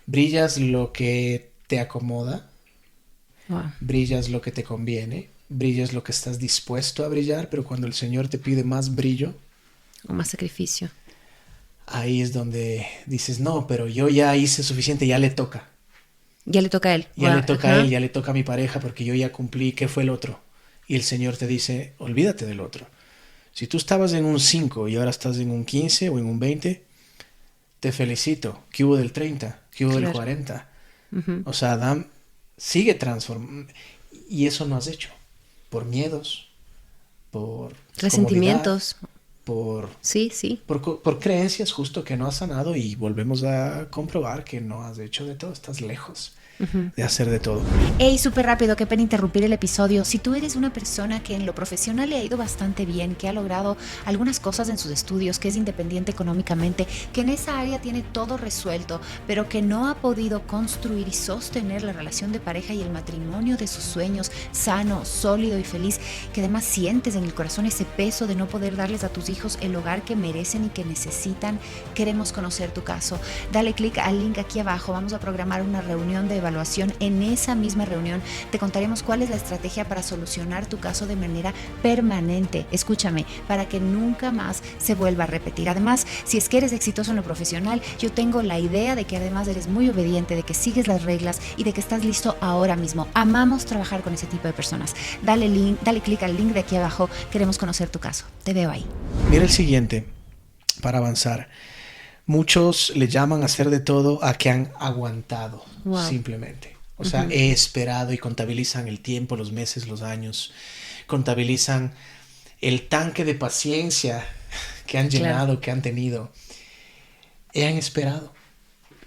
Brillas lo que te acomoda, brillas lo que te conviene, brillas lo que estás dispuesto a brillar, pero cuando el Señor te pide más brillo, O más sacrificio. ahí es donde dices, no, pero yo ya hice suficiente, ya le toca. Ya le toca a él. Ya le toca a él, ya le toca a mi pareja, porque yo ya cumplí. ¿Qué fue el otro? Y el Señor te dice, olvídate del otro. Si tú estabas en un 5 y ahora estás en un 15 o en un 20, te felicito. ¿Qué hubo del 30? ¿Qué hubo del 40? O sea, Adán sigue transformando. Y eso no has hecho. Por miedos, por resentimientos. Sí. Por creencias justo que no has sanado, y volvemos a comprobar que no has hecho de todo, estás lejos de hacer de todo. Hey, súper rápido, qué pena interrumpir el episodio. Si tú eres una persona que en lo profesional le ha ido bastante bien, que ha logrado algunas cosas en sus estudios, que es independiente económicamente, que en esa área tiene todo resuelto, pero que no ha podido construir y sostener la relación de pareja y el matrimonio de sus sueños sano, sólido y feliz, que además sientes en el corazón ese peso de no poder darles a tus hijos el hogar que merecen y que necesitan, queremos conocer tu caso. Dale clic al link aquí abajo, vamos a programar una reunión de evaluación. En esa misma reunión te contaremos cuál es la estrategia para solucionar tu caso de manera permanente. Escúchame, para que nunca más se vuelva a repetir. Además, si es que eres exitoso en lo profesional, yo tengo la idea de que además eres muy obediente, de que sigues las reglas y de que estás listo ahora mismo. Amamos trabajar con ese tipo de personas. Dale clic al link de aquí abajo. Queremos conocer tu caso. Te veo ahí. Mira el siguiente, para avanzar. Muchos le llaman hacer de todo a que han aguantado, Wow. simplemente. O sea, he esperado y contabilizan el tiempo, los meses, los años, contabilizan el tanque de paciencia que han llenado, Claro. que han tenido. Y han esperado.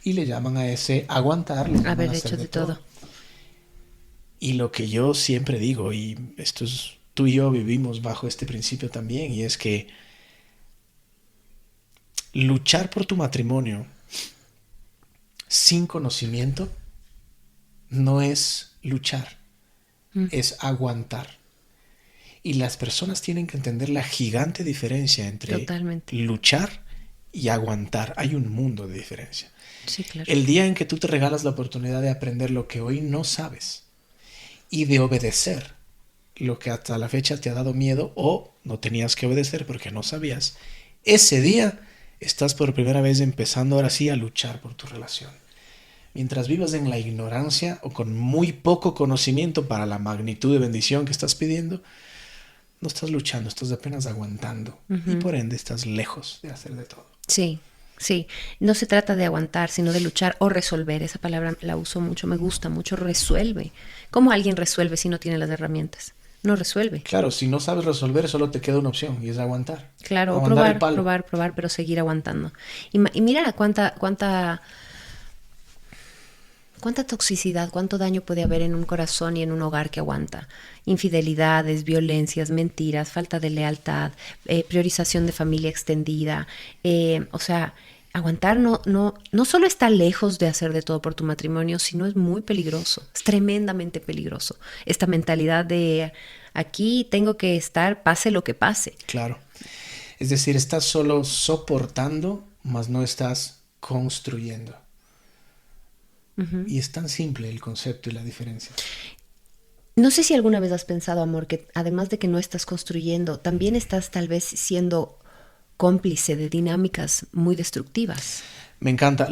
Y le llaman a ese aguantar, le llaman Haber hacer hecho de de todo. Y lo que yo siempre digo, y esto es, tú y yo vivimos bajo este principio también, y es que luchar por tu matrimonio sin conocimiento no es luchar, es aguantar. Y las personas tienen que entender la gigante diferencia entre Totalmente. luchar y aguantar. Hay un mundo de diferencia. Sí, claro. El día en que tú te regalas la oportunidad de aprender lo que hoy no sabes y de obedecer lo que hasta la fecha te ha dado miedo o no tenías que obedecer porque no sabías, ese día estás por primera vez empezando ahora sí a luchar por tu relación. Mientras vivas en la ignorancia o con muy poco conocimiento para la magnitud de bendición que estás pidiendo, no estás luchando, estás apenas aguantando y por ende estás lejos de hacer de todo. Sí, sí. No se trata de aguantar, sino de luchar o resolver. Esa palabra la uso mucho, me gusta mucho. Resuelve. ¿Cómo alguien resuelve si no tiene las herramientas? No resuelve. Claro, si no sabes resolver, solo te queda una opción y es aguantar. Claro, o Aguantar el probar, palo. probar, pero seguir aguantando. Y mira cuánta toxicidad, cuánto daño puede haber en un corazón y en un hogar que aguanta. Infidelidades, violencias, mentiras, falta de lealtad, priorización de familia extendida. O sea, aguantar no solo está lejos de hacer de todo por tu matrimonio, sino es muy peligroso, es tremendamente peligroso. Esta mentalidad de aquí tengo que estar, pase lo que pase. Claro. Es decir, estás solo soportando, mas no estás construyendo. Y es tan simple el concepto y la diferencia. No sé si alguna vez has pensado, amor, que además de que no estás construyendo, también estás tal vez siendo cómplice de dinámicas muy destructivas. Me encanta,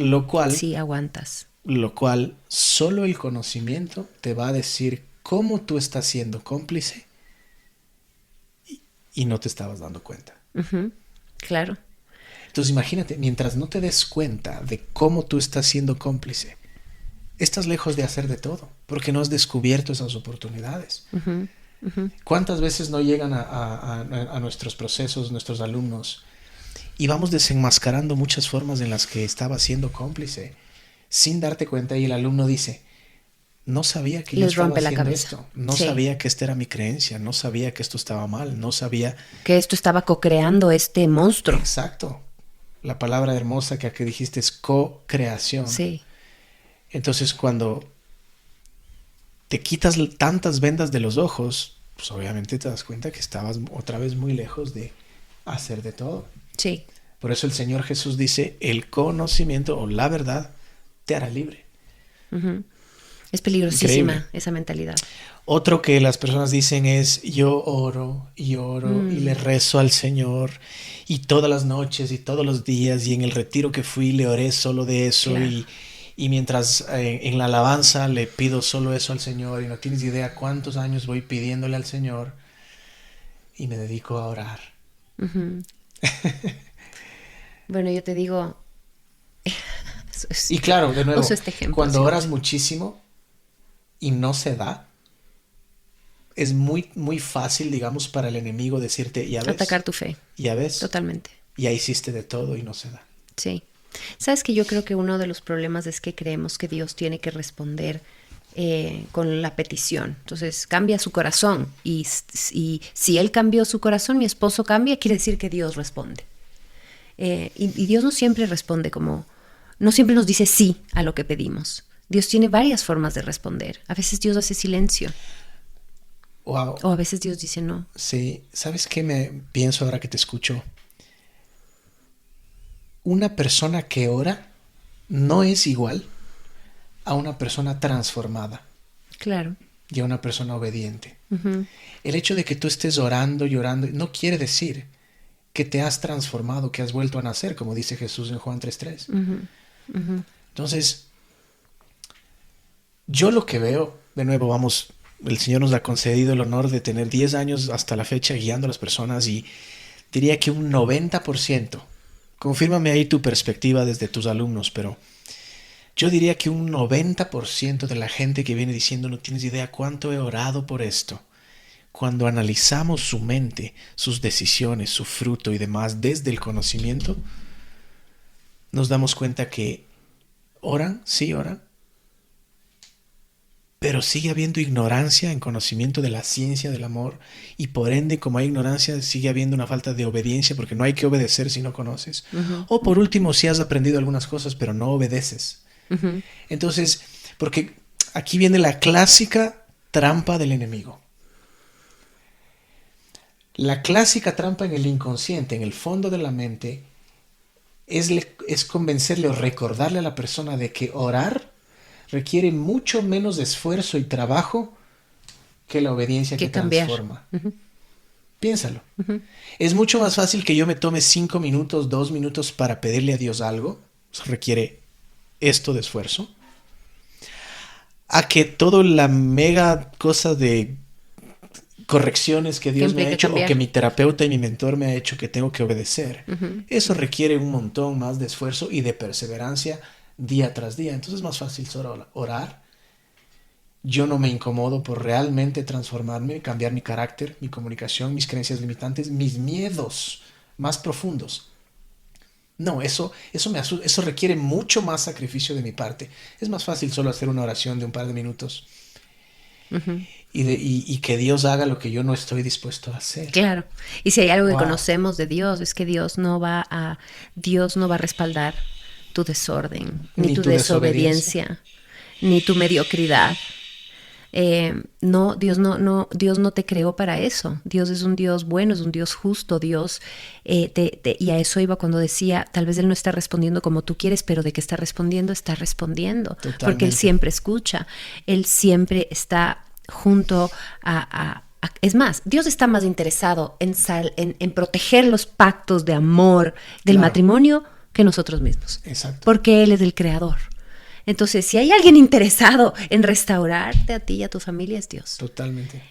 Sí, aguantas. lo cual solo el conocimiento te va a decir cómo tú estás siendo cómplice y no te estabas dando cuenta. Claro. Entonces imagínate, mientras no te des cuenta de cómo tú estás siendo cómplice, estás lejos de hacer de todo, porque no has descubierto esas oportunidades. ¿Cuántas veces no llegan a nuestros procesos, nuestros alumnos, y vamos desenmascarando muchas formas en las que estaba siendo cómplice, sin darte cuenta, y el alumno dice, no sabía que yo Les estaba rompe la haciendo cabeza. esto, no Sí. sabía que esta era mi creencia, no sabía que esto estaba mal, no sabía... Que esto estaba co-creando este monstruo. Exacto. La palabra hermosa que aquí dijiste es co-creación. Sí. Entonces, cuando te quitas tantas vendas de los ojos, pues obviamente te das cuenta que estabas otra vez muy lejos de hacer de todo. Sí. Por eso el Señor Jesús dice, el conocimiento o la verdad te hará libre. Es peligrosísima Increíble. esa mentalidad. Otro que las personas dicen es, yo oro y oro y le rezo al Señor y todas las noches y todos los días y en el retiro que fui le oré solo de eso. Claro. Y mientras en la alabanza le pido solo eso al Señor y no tienes idea cuántos años voy pidiéndole al Señor y me dedico a orar. Bueno, yo te digo... Y claro, de nuevo, uso este ejemplo cuando siempre. oras muchísimo y no se da, es muy, muy fácil, digamos, para el enemigo decirte, ya ves, Atacar tu fe. ya ves, Totalmente. ya hiciste de todo y no se da. Sí. Sabes que yo creo que uno de los problemas es que creemos que Dios tiene que responder con la petición. Entonces cambia su corazón y si Él cambió su corazón, mi esposo cambia, quiere decir que Dios responde. Y Dios no siempre responde no siempre nos dice sí a lo que pedimos. Dios tiene varias formas de responder. A veces Dios hace silencio. Wow. O a veces Dios dice no. Sí, ¿sabes qué me pienso ahora que te escucho? Una persona que ora no es igual a una persona transformada Claro. y a una persona obediente. El hecho de que tú estés orando y orando no quiere decir que te has transformado, que has vuelto a nacer, como dice Jesús en Juan 3:3. Entonces, yo lo que veo, de nuevo, vamos, el Señor nos ha concedido el honor de tener 10 años hasta la fecha guiando a las personas y diría que un 90% confírmame ahí tu perspectiva desde tus alumnos, pero yo diría que un 90% de la gente que viene diciendo no tienes idea cuánto he orado por esto, cuando analizamos su mente, sus decisiones, su fruto y demás desde el conocimiento, nos damos cuenta que oran, sí oran, pero sigue habiendo ignorancia en conocimiento de la ciencia del amor y por ende, como hay ignorancia, sigue habiendo una falta de obediencia porque no hay que obedecer si no conoces. O por último, si has aprendido algunas cosas pero no obedeces. Entonces, porque aquí viene la clásica trampa del enemigo. La clásica trampa en el inconsciente, en el fondo de la mente, es convencerle o recordarle a la persona de que orar requiere mucho menos esfuerzo y trabajo que la obediencia que transforma. Piénsalo. Es mucho más fácil que yo me tome 5 minutos, 2 minutos para pedirle a Dios algo. Eso requiere esto de esfuerzo. A que toda la mega cosa de correcciones que Dios me ha hecho o que mi terapeuta y mi mentor me ha hecho que tengo que obedecer. Eso requiere un montón más de esfuerzo y de perseverancia día tras día. Entonces es más fácil solo orar. Yo no me incomodo por realmente transformarme, cambiar mi carácter, mi comunicación, mis creencias limitantes, mis miedos más profundos. No, eso requiere mucho más sacrificio de mi parte. Es más fácil solo hacer una oración de un par de minutos y que Dios haga lo que yo no estoy dispuesto a hacer. Claro. Y si hay algo que conocemos de Dios, es que Dios no va a respaldar tu desorden, ni tu desobediencia, ni tu mediocridad. Dios no te creó para eso. Dios es un Dios bueno, es un Dios justo. Dios, y a eso iba cuando decía, tal vez Él no está respondiendo como tú quieres, pero de que está respondiendo. Totalmente. Porque Él siempre escucha. Él siempre está junto es más, Dios está más interesado en proteger los pactos de amor del matrimonio que nosotros mismos. Exacto. Porque Él es el creador. Entonces, si hay alguien interesado en restaurarte a ti y a tu familia, es Dios. Totalmente.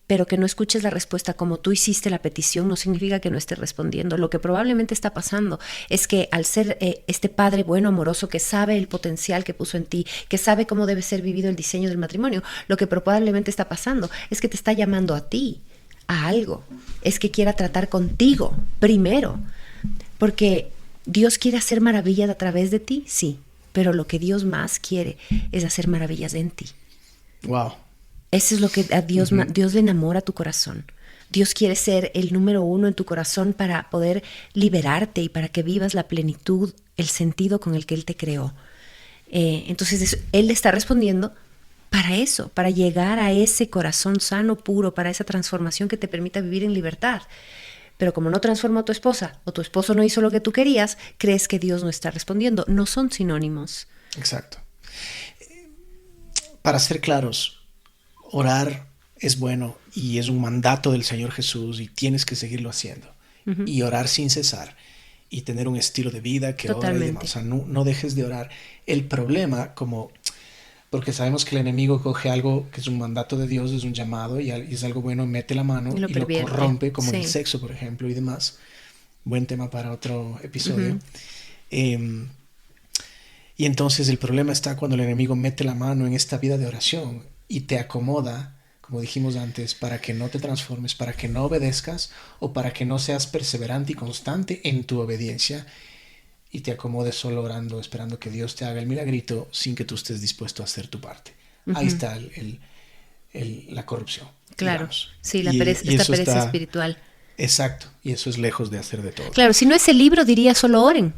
Pero que no escuches la respuesta como tú hiciste la petición no significa que no estés respondiendo. Lo que probablemente está pasando es que al ser este padre bueno, amoroso, que sabe el potencial que puso en ti, que sabe cómo debe ser vivido el diseño del matrimonio, lo que probablemente está pasando es que te está llamando a ti, a algo. Es que quiera tratar contigo primero. Porque Dios quiere hacer maravillas a través de ti, sí. Pero lo que Dios más quiere es hacer maravillas en ti. Wow. Eso es lo que a Dios, Dios le enamora a tu corazón. Dios quiere ser el número 1 en tu corazón para poder liberarte y para que vivas la plenitud, el sentido con el que Él te creó. Entonces Él le está respondiendo para eso, para llegar a ese corazón sano, puro, para esa transformación que te permita vivir en libertad. Pero como no transformó a tu esposa o tu esposo no hizo lo que tú querías, crees que Dios no está respondiendo. No son sinónimos. Exacto. Para ser claros, orar es bueno y es un mandato del Señor Jesús y tienes que seguirlo haciendo. Y orar sin cesar y tener un estilo de vida que ora y demás. O sea, no dejes de orar. El problema, porque sabemos que el enemigo coge algo que es un mandato de Dios, es un llamado y es algo bueno, mete la mano y lo corrompe, como en el sexo, por ejemplo, y demás. Buen tema para otro episodio. Y entonces el problema está cuando el enemigo mete la mano en esta vida de oración y te acomoda, como dijimos antes, para que no te transformes, para que no obedezcas o para que no seas perseverante y constante en tu obediencia. Y te acomodes solo orando, esperando que Dios te haga el milagrito sin que tú estés dispuesto a hacer tu parte. Ahí está la corrupción. Claro, digamos. Sí, esta pereza espiritual. Exacto, y eso es lejos de hacer de todo. Claro, si no es el libro, diría solo oren.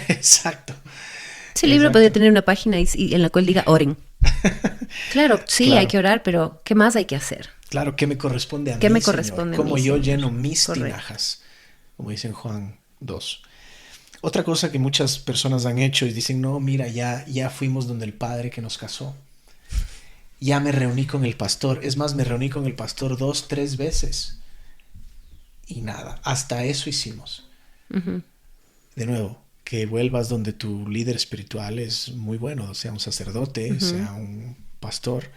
Exacto. Ese libro podría tener una página en la cual diga oren. Claro, sí, claro. Hay que orar, pero ¿qué más hay que hacer? Claro, ¿qué me corresponde a mí, ¿Qué me Señor? corresponde a Como mí, yo Señor? lleno mis Correcto. tinajas, como dice en Juan 2. Otra cosa que muchas personas han hecho es dicen, no, mira, ya fuimos donde el padre que nos casó. Ya me reuní con el pastor. Es más, me reuní con el pastor 2, 3 veces. Y nada, hasta eso hicimos. De nuevo, que vuelvas donde tu líder espiritual es muy bueno, sea un sacerdote, sea un pastor,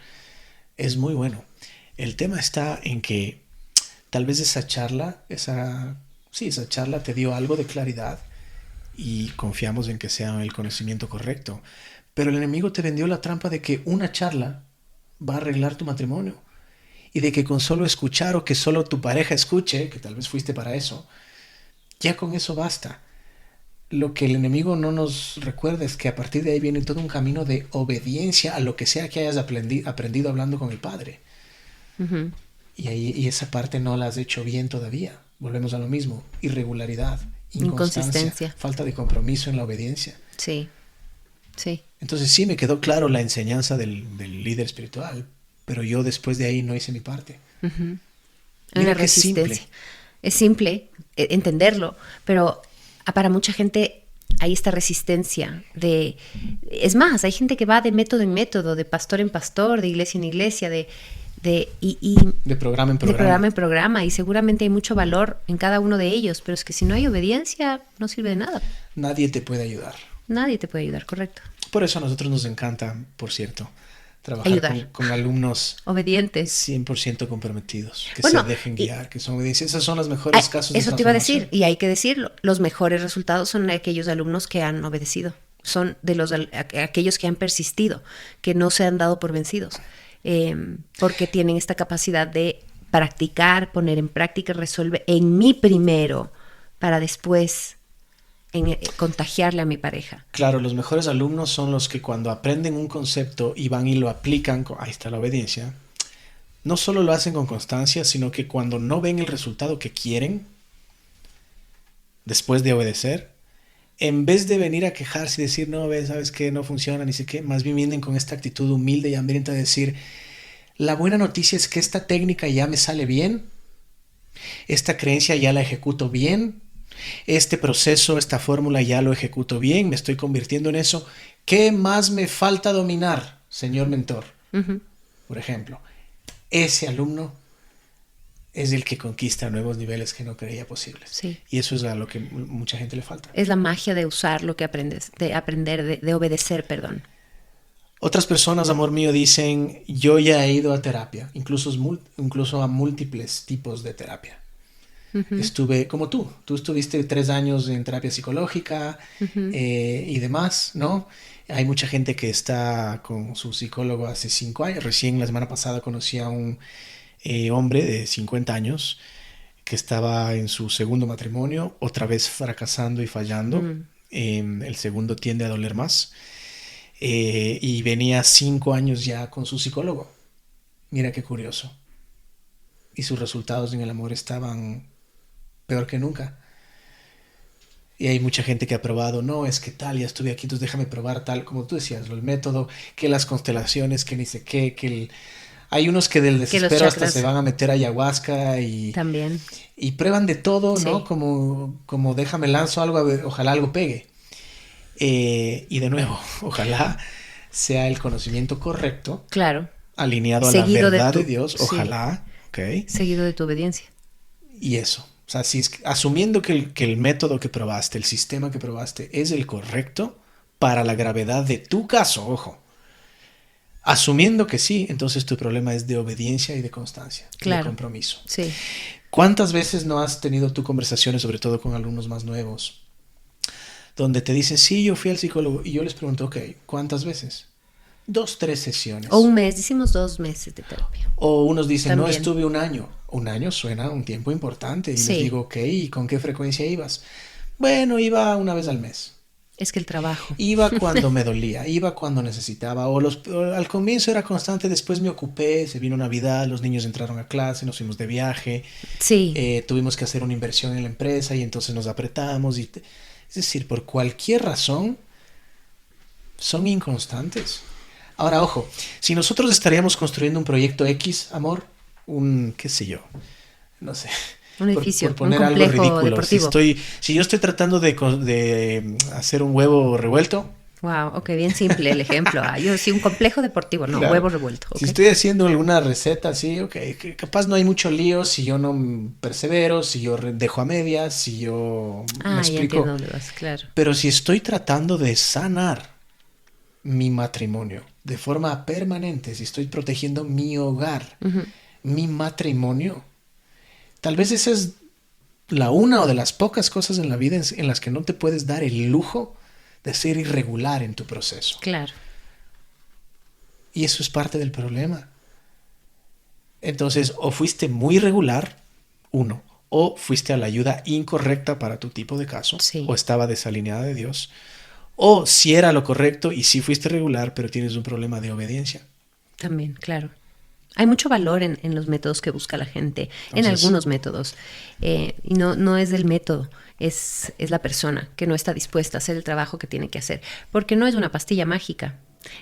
es muy bueno. El tema está en que tal vez esa charla, esa sí, esa charla te dio algo de claridad y confiamos en que sea el conocimiento correcto. Pero el enemigo te vendió la trampa de que una charla va a arreglar tu matrimonio y de que con solo escuchar o que solo tu pareja escuche, que tal vez fuiste para eso, ya con eso basta. Lo que el enemigo no nos recuerda es que a partir de ahí viene todo un camino de obediencia a lo que sea que hayas aprendido hablando con el Padre. Ujú. Y esa parte no la has hecho bien todavía. Volvemos a lo mismo. Irregularidad, inconstancia, Inconsistencia. falta de compromiso en la obediencia. Sí, sí. Entonces sí, me quedó claro la enseñanza del líder espiritual, pero yo después de ahí no hice mi parte. Ujú. Hay Mira una que es resistencia. simple. Es simple entenderlo, pero para mucha gente hay esta resistencia de... Es más, hay gente que va de método en método, de pastor en pastor, de iglesia en iglesia, de De programa en de programa. programa en programa, y seguramente hay mucho valor en cada uno de ellos, pero es que si no hay obediencia, no sirve de nada. Nadie te puede ayudar. Nadie te puede ayudar, correcto. Por eso a nosotros nos encanta, por cierto, trabajar Ayudar. con alumnos Obedientes. 100% comprometidos, que Bueno, se dejen y- guiar, que son obedientes. Esos son los mejores Ah, casos de eso te iba a decir, transformación. y hay que decirlo, los mejores resultados son aquellos alumnos que han obedecido, son de aquellos que han persistido, que no se han dado por vencidos, porque tienen esta capacidad de practicar, poner en práctica, resolver en mí primero, para después contagiarle a mi pareja. Claro, los mejores alumnos son los que cuando aprenden un concepto y van y lo aplican, ahí está la obediencia, no solo lo hacen con constancia, sino que cuando no ven el resultado que quieren, después de obedecer, en vez de venir a quejarse y decir, no, ves, sabes que no funciona, ni sé qué, más bien vienen con esta actitud humilde y hambrienta de decir, la buena noticia es que esta técnica ya me sale bien, esta creencia ya la ejecuto bien, este proceso, esta fórmula ya lo ejecuto bien, me estoy convirtiendo en eso. ¿Qué más me falta dominar, señor mentor? Ujú. Por ejemplo, ese alumno es el que conquista nuevos niveles que no creía posibles. Sí. Y eso es a lo que mucha gente le falta. Es la magia de usar lo que aprendes, de aprender, de obedecer, perdón. Otras personas, amor mío, dicen, yo ya he ido a terapia, incluso a múltiples tipos de terapia. Estuve como tú estuviste 3 años en terapia psicológica y demás, ¿no? Hay mucha gente que está con su psicólogo hace 5 años. Recién la semana pasada conocí a un hombre de 50 años que estaba en su segundo matrimonio, otra vez fracasando y fallando. El segundo tiende a doler más. Y venía 5 años ya con su psicólogo. Mira qué curioso. Y sus resultados en el amor estaban peor que nunca. Y hay mucha gente que ha probado, no, es que tal, ya estuve aquí, entonces déjame probar tal, como tú decías, el método, que las constelaciones, que ni sé qué, hay unos que del desespero hasta se van a meter ayahuasca y También. y prueban de todo, Sí. ¿no? Como déjame lanzo algo, a ver, ojalá algo pegue. Y de nuevo, ojalá sea el conocimiento correcto, Claro. alineado a Seguido la de verdad tu- de Dios, sí. ojalá, ¿ok? Seguido de tu obediencia. Y eso, o sea, si asumiendo que el método que probaste, el sistema que probaste es el correcto para la gravedad de tu caso, ojo. Asumiendo que sí, entonces tu problema es de obediencia y de constancia, Claro. de compromiso. Sí. ¿Cuántas veces no has tenido tú conversaciones, sobre todo con alumnos más nuevos, donde te dicen, sí, yo fui al psicólogo, y yo les pregunto, ok, ¿cuántas veces? 2, 3 sesiones. O un mes, hicimos 2 meses de terapia. O unos dicen, no, También. estuve 1 año. 1 año suena un tiempo importante. Y Sí. les digo, ok, ¿y con qué frecuencia ibas? Bueno, iba 1 vez al mes. Es que el trabajo. Iba cuando me dolía, iba cuando necesitaba. O al comienzo era constante, después me ocupé, se vino Navidad, los niños entraron a clase, nos fuimos de viaje. Sí. Tuvimos que hacer una inversión en la empresa y entonces nos apretamos. Es decir, por cualquier razón, son inconstantes. Ahora, ojo, si nosotros estaríamos construyendo un proyecto X, amor, qué sé yo, no sé. Un edificio, por poner un algo complejo ridículo. deportivo. Si yo estoy tratando de hacer un huevo revuelto. Wow, ok, bien simple el ejemplo. Yo sí, un complejo deportivo, no, Claro, huevo revuelto. Si ok. estoy haciendo alguna receta así, ok, que capaz no hay mucho lío si yo no persevero, si yo dejo a medias, si yo me Ya explico. entiendo dónde vas, claro. Pero si estoy tratando de sanar mi matrimonio de forma permanente, si estoy protegiendo mi hogar, mi matrimonio, tal vez esa es la una o de las pocas cosas en la vida en las que no te puedes dar el lujo de ser irregular en tu proceso. Claro. Y eso es parte del problema. Entonces, o fuiste muy irregular, uno, o fuiste a la ayuda incorrecta para tu tipo de caso, Sí. o estaba desalineada de Dios, o si era lo correcto y sí fuiste regular, pero tienes un problema de obediencia. También, claro. Hay mucho valor en los métodos que busca la gente, en Entonces, algunos métodos. Y no es del método, es la persona que no está dispuesta a hacer el trabajo que tiene que hacer. Porque no es una pastilla mágica.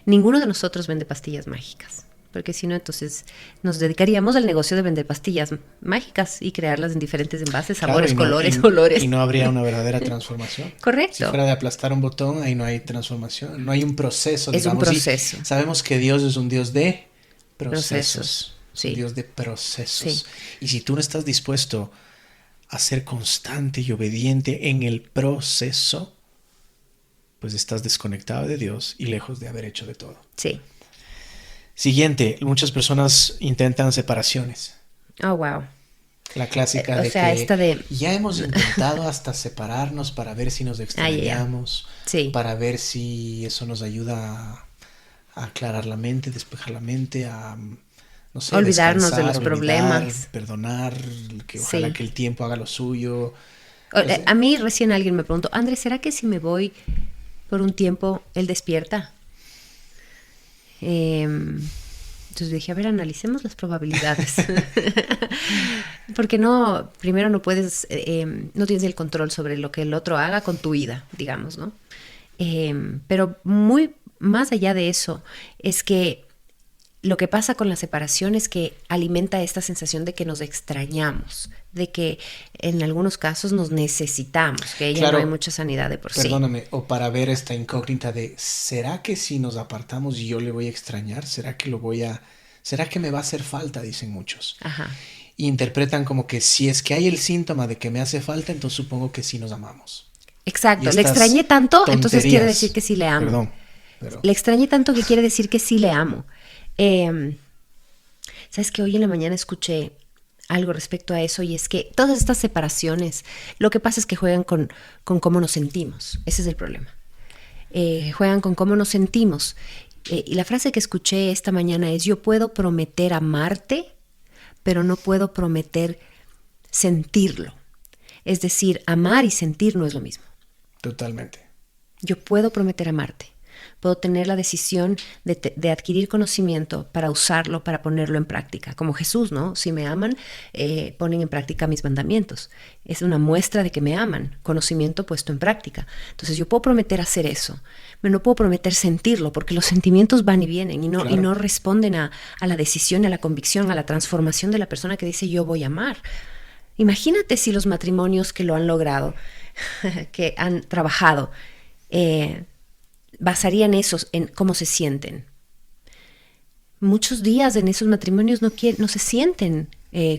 Ninguno de nosotros vende pastillas mágicas. Porque si no, entonces nos dedicaríamos al negocio de vender pastillas mágicas y crearlas en diferentes envases, claro, sabores, y no- colores, y- olores. Y no habría una verdadera transformación. Correcto. Si fuera de aplastar un botón, ahí no hay transformación, no hay un proceso. Es un digamos, y proceso. sabemos que Dios es un Dios de procesos. Procesos, Es sí. un Dios de procesos. Sí. Y si tú no estás dispuesto a ser constante y obediente en el proceso, pues estás desconectado de Dios y lejos de haber hecho de todo. Sí. Siguiente, muchas personas intentan separaciones. Oh, wow. La clásica O de sea, que esta de- ya hemos intentado hasta separarnos para ver si nos extrañamos, Sí. para ver si eso nos ayuda a aclarar la mente, despejar la mente, a no sé, Olvidarnos de descansar, los problemas. perdonar, que ojalá Sí. que el tiempo haga lo suyo. A mí recién alguien me preguntó, Andrés, ¿será que si me voy por un tiempo, él despierta? Entonces dije, a ver, analicemos las probabilidades. Porque no, primero no puedes, no tienes el control sobre lo que el otro haga con tu vida, digamos, ¿no? Pero muy más allá de eso, es que lo que pasa con la separación es que alimenta esta sensación de que nos extrañamos, de que en algunos casos nos necesitamos, que ahí Claro, no hay mucha sanidad de por sí. Perdóname, o para ver esta incógnita de, ¿será que si nos apartamos yo le voy a extrañar? ¿Será que me va a hacer falta? Dicen muchos. Ajá. Y interpretan como que si es que hay el síntoma de que me hace falta, entonces supongo que sí nos amamos. Exacto, Y le estas extrañé tanto, entonces tonterías. quiere decir que sí le amo. Perdón, pero Le extrañé tanto que quiere decir que sí le amo. ¿Sabes qué? Hoy en la mañana escuché algo respecto a eso y es que todas estas separaciones, lo que pasa es que juegan con cómo nos sentimos. Ese es el problema. Juegan con cómo nos sentimos. Y la frase que escuché esta mañana es, yo puedo prometer amarte, pero no puedo prometer sentirlo. Es decir, amar y sentir no es lo mismo. totalmente. Yo puedo prometer amarte. Puedo tener la decisión de adquirir conocimiento para usarlo, para ponerlo en práctica. Como Jesús, ¿no? Si me aman, ponen en práctica mis mandamientos. Es una muestra de que me aman, conocimiento puesto en práctica. Entonces yo puedo prometer hacer eso, pero no puedo prometer sentirlo, porque los sentimientos van y vienen y no, Claro. y no responden a la decisión, a la convicción, a la transformación de la persona que dice yo voy a amar. Imagínate si los matrimonios que lo han logrado, que han trabajado, basarían esos en cómo se sienten. Muchos días en esos matrimonios no se sienten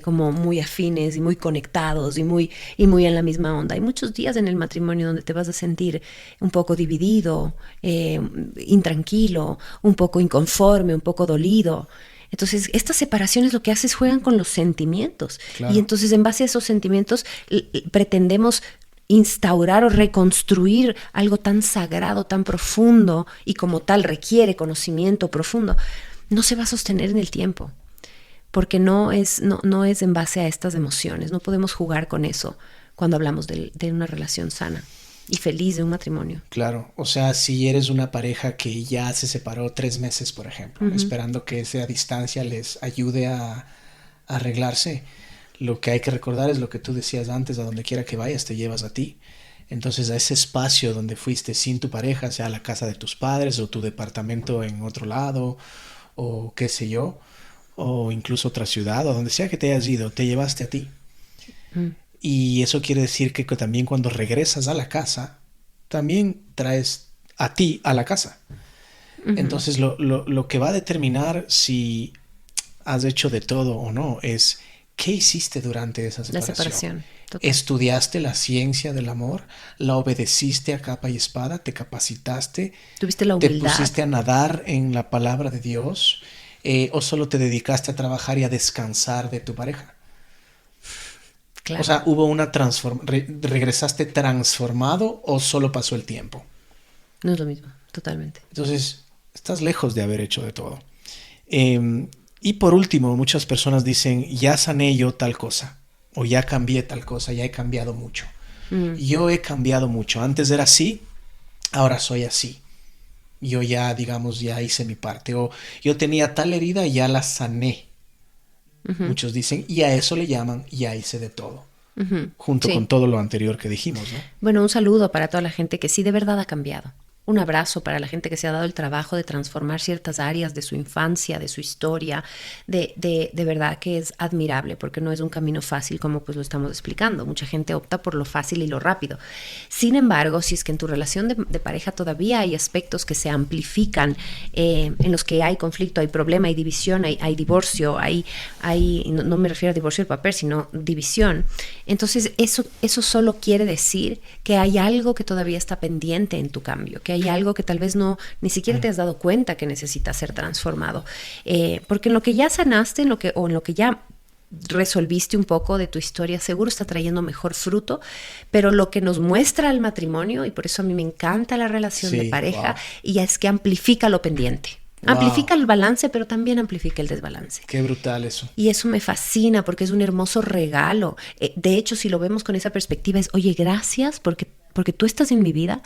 como muy afines y muy conectados y muy en la misma onda. Hay muchos días en el matrimonio donde te vas a sentir un poco dividido, intranquilo, un poco inconforme, un poco dolido. Entonces, estas separaciones lo que haces juegan con los sentimientos. Claro. Y entonces, en base a esos sentimientos, pretendemos instaurar o reconstruir algo tan sagrado, tan profundo y como tal requiere conocimiento profundo. No se va a sostener en el tiempo, porque no es en base a estas emociones. No podemos jugar con eso cuando hablamos de una relación sana y feliz de un matrimonio. Claro, o sea, si eres una pareja que ya se separó 3 meses, por ejemplo, esperando que esa distancia les ayude a arreglarse, lo que hay que recordar es lo que tú decías antes, a donde quiera que vayas te llevas a ti. Entonces a ese espacio donde fuiste sin tu pareja, sea la casa de tus padres o tu departamento en otro lado o qué sé yo, o incluso otra ciudad o donde sea que te hayas ido, te llevaste a ti. Y eso quiere decir que también cuando regresas a la casa, también traes a ti a la casa. Entonces lo que va a determinar si has hecho de todo o no es qué hiciste durante esa separación. La separación. Total. ¿Estudiaste la ciencia del amor? ¿La obedeciste a capa y espada? ¿Te capacitaste? ¿Tuviste la ¿Te humildad? pusiste a nadar en la palabra de Dios? ¿O solo te dedicaste a trabajar y a descansar de tu pareja? Claro. O sea, ¿hubo una regresaste transformado o solo pasó el tiempo? No es lo mismo, totalmente. Entonces, estás lejos de haber hecho de todo. Y por último, muchas personas dicen, ya sané yo tal cosa, o ya cambié tal cosa, ya he cambiado mucho. Yo he cambiado mucho. Antes era así, ahora soy así. Yo ya, digamos, ya hice mi parte. O yo tenía tal herida y ya la sané. Muchos dicen, y a eso le llaman, ya hice de todo. Junto con todo lo anterior que dijimos, ¿no? Bueno, un saludo para toda la gente que sí de verdad ha cambiado. Un abrazo para la gente que se ha dado el trabajo de transformar ciertas áreas de su infancia, de su historia, de verdad que es admirable, porque no es un camino fácil como pues lo estamos explicando. Mucha gente opta por lo fácil y lo rápido. Sin embargo, si es que en tu relación de pareja todavía hay aspectos que se amplifican, en los que hay conflicto, hay problema, hay división, hay divorcio, no me refiero a divorcio del papel, sino división. Entonces eso solo quiere decir que hay algo que todavía está pendiente en tu cambio, que hay algo que tal vez ni siquiera te has dado cuenta que necesita ser transformado. Porque en lo que ya sanaste, en lo que ya resolviste un poco de tu historia, seguro está trayendo mejor fruto, pero lo que nos muestra el matrimonio, y por eso a mí me encanta la relación de pareja, y es que amplifica lo pendiente. Amplifica el balance, pero también amplifica el desbalance. Qué brutal eso. Y eso me fascina porque es un hermoso regalo. De hecho, si lo vemos con esa perspectiva, es, oye, gracias porque tú estás en mi vida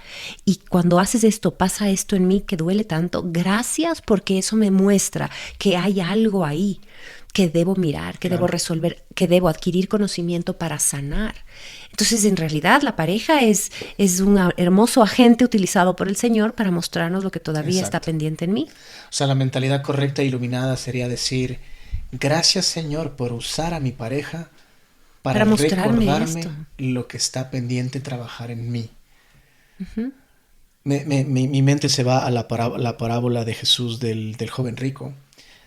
y cuando haces esto, pasa esto en mí que duele tanto. Gracias porque eso me muestra que hay algo ahí que debo mirar, que debo resolver, que debo adquirir conocimiento para sanar. Entonces, en realidad, la pareja es un hermoso agente utilizado por el Señor para mostrarnos lo que todavía está pendiente en mí. O sea, la mentalidad correcta e iluminada sería decir, gracias Señor por usar a mi pareja para recordarme lo que está pendiente trabajar en mí. Mi mente se va a la parábola de Jesús del joven rico,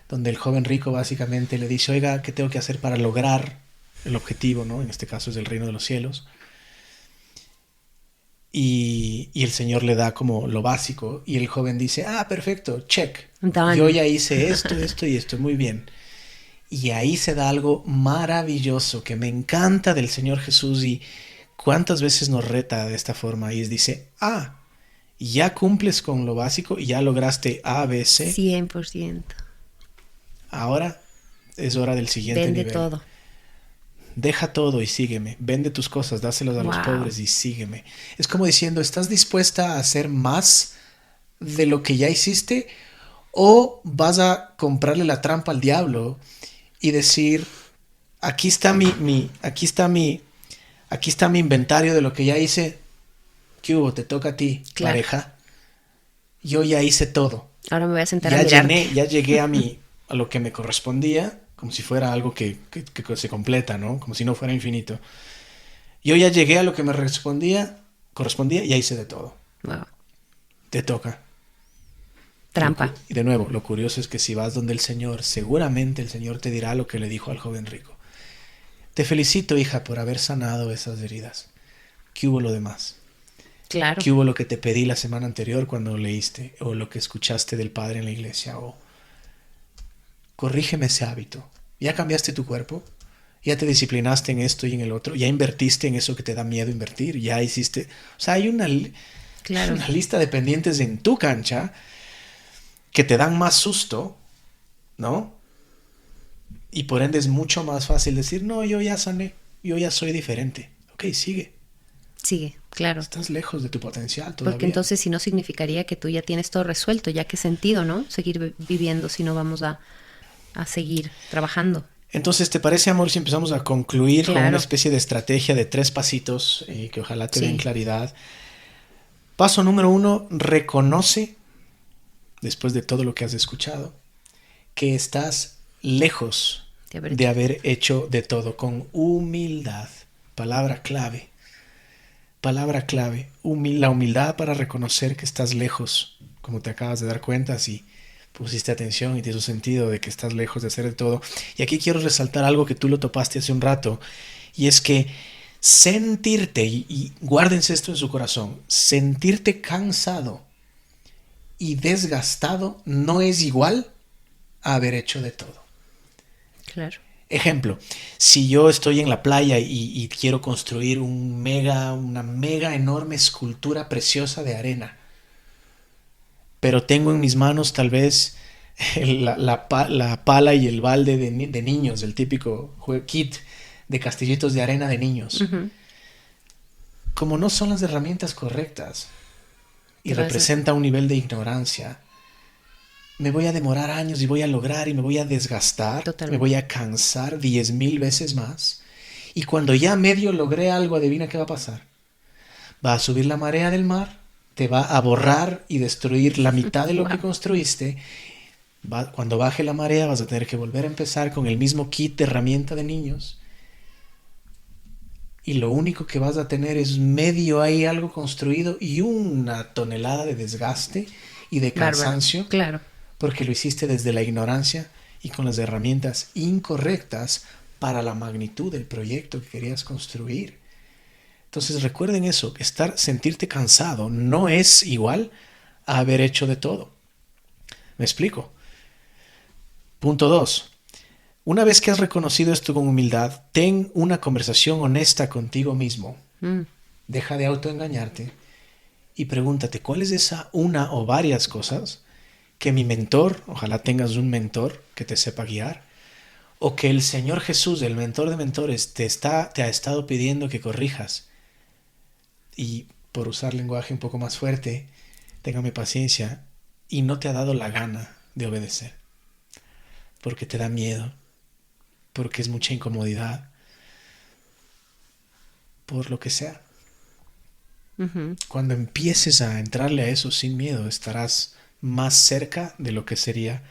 donde el joven rico básicamente le dice, oiga, ¿qué tengo que hacer para lograr el objetivo, ¿no? En este caso es el reino de los cielos. Y el Señor le da como lo básico y el joven dice, perfecto, check. Done. Yo ya hice esto y esto, muy bien. Y ahí se da algo maravilloso que me encanta del Señor Jesús y cuántas veces nos reta de esta forma y dice, ya cumples con lo básico y ya lograste A, B, C. 100%. Ahora es hora del siguiente nivel. Vende todo. Deja todo y sígueme. Vende tus cosas, dáselas a los pobres y sígueme. Es como diciendo, ¿estás dispuesta a hacer más de lo que ya hiciste? ¿O vas a comprarle la trampa al diablo y decir, aquí está mi inventario de lo que ya hice? ¿Qué hubo? Te toca a ti, pareja. Yo ya hice todo. Ahora me voy a sentar a mirar. Ya llegué a lo que me correspondía, como si fuera algo que se completa, ¿no? Como si no fuera infinito. Yo ya llegué a lo que me correspondía y ya hice de todo. Wow. Te toca. Trampa. Y de nuevo, lo curioso es que si vas donde el Señor, seguramente el Señor te dirá lo que le dijo al joven rico. Te felicito, hija, por haber sanado esas heridas. ¿Qué hubo lo demás? Claro. ¿Qué hubo lo que te pedí la semana anterior cuando leíste? O lo que escuchaste del Padre en la iglesia. O corrígeme ese hábito. ¿Ya cambiaste tu cuerpo? ¿Ya te disciplinaste en esto y en el otro? ¿Ya invertiste en eso que te da miedo invertir? ¿Ya hiciste? O sea, hay una lista de pendientes en tu cancha que te dan más susto, ¿no? Y por ende es mucho más fácil decir, no, yo ya sané, yo ya soy diferente. Ok, sigue. Sigue, claro. Estás lejos de tu potencial todavía. Porque entonces si no significaría que tú ya tienes todo resuelto, ya qué sentido, ¿no? Seguir viviendo si no vamos a seguir trabajando. Entonces, ¿te parece, amor, si empezamos a concluir con una especie de estrategia de 3 pasitos que ojalá te den claridad? Paso número 1, reconoce, después de todo lo que has escuchado, que estás lejos de haber hecho de todo, con humildad. Palabra clave. Palabra clave. La humildad para reconocer que estás lejos, como te acabas de dar cuenta, si pusiste atención y te hizo sentido de que estás lejos de hacer de todo. Y aquí quiero resaltar algo que tú lo topaste hace un rato, y es que sentirte, y guárdense esto en su corazón, sentirte cansado y desgastado no es igual a haber hecho de todo. Claro. Ejemplo, si yo estoy en la playa y quiero construir una mega enorme escultura preciosa de arena, pero tengo en mis manos tal vez la pala y el balde de niños, el típico kit de castillitos de arena de niños. Ujú. Como no son las herramientas correctas y Te vas a- representa un nivel de ignorancia, me voy a demorar años y voy a lograr y me voy a desgastar, Totalmente. me voy a cansar 10,000 veces más. Y cuando ya medio logré algo, adivina qué va a pasar. Va a subir la marea del mar, te va a borrar y destruir la mitad de lo que Wow. construiste. Cuando baje la marea vas a tener que volver a empezar con el mismo kit de herramienta de niños. Y lo único que vas a tener es medio ahí algo construido y una tonelada de desgaste y de Bárbaro. cansancio, Claro. porque lo hiciste desde la ignorancia y con las herramientas incorrectas para la magnitud del proyecto que querías construir. Entonces recuerden eso, sentirte cansado no es igual a haber hecho de todo. ¿Me explico? Punto 2. Una vez que has reconocido esto con humildad, ten una conversación honesta contigo mismo. Mm. Deja de autoengañarte y pregúntate cuál es esa una o varias cosas que mi mentor, ojalá tengas un mentor que te sepa guiar, o que el Señor Jesús, el mentor de mentores, te ha estado pidiendo que corrijas. Y por usar lenguaje un poco más fuerte, téngame paciencia, y no te ha dado la gana de obedecer. Porque te da miedo, porque es mucha incomodidad, por lo que sea. Ujú. Cuando empieces a entrarle a eso sin miedo, estarás más cerca de lo que sería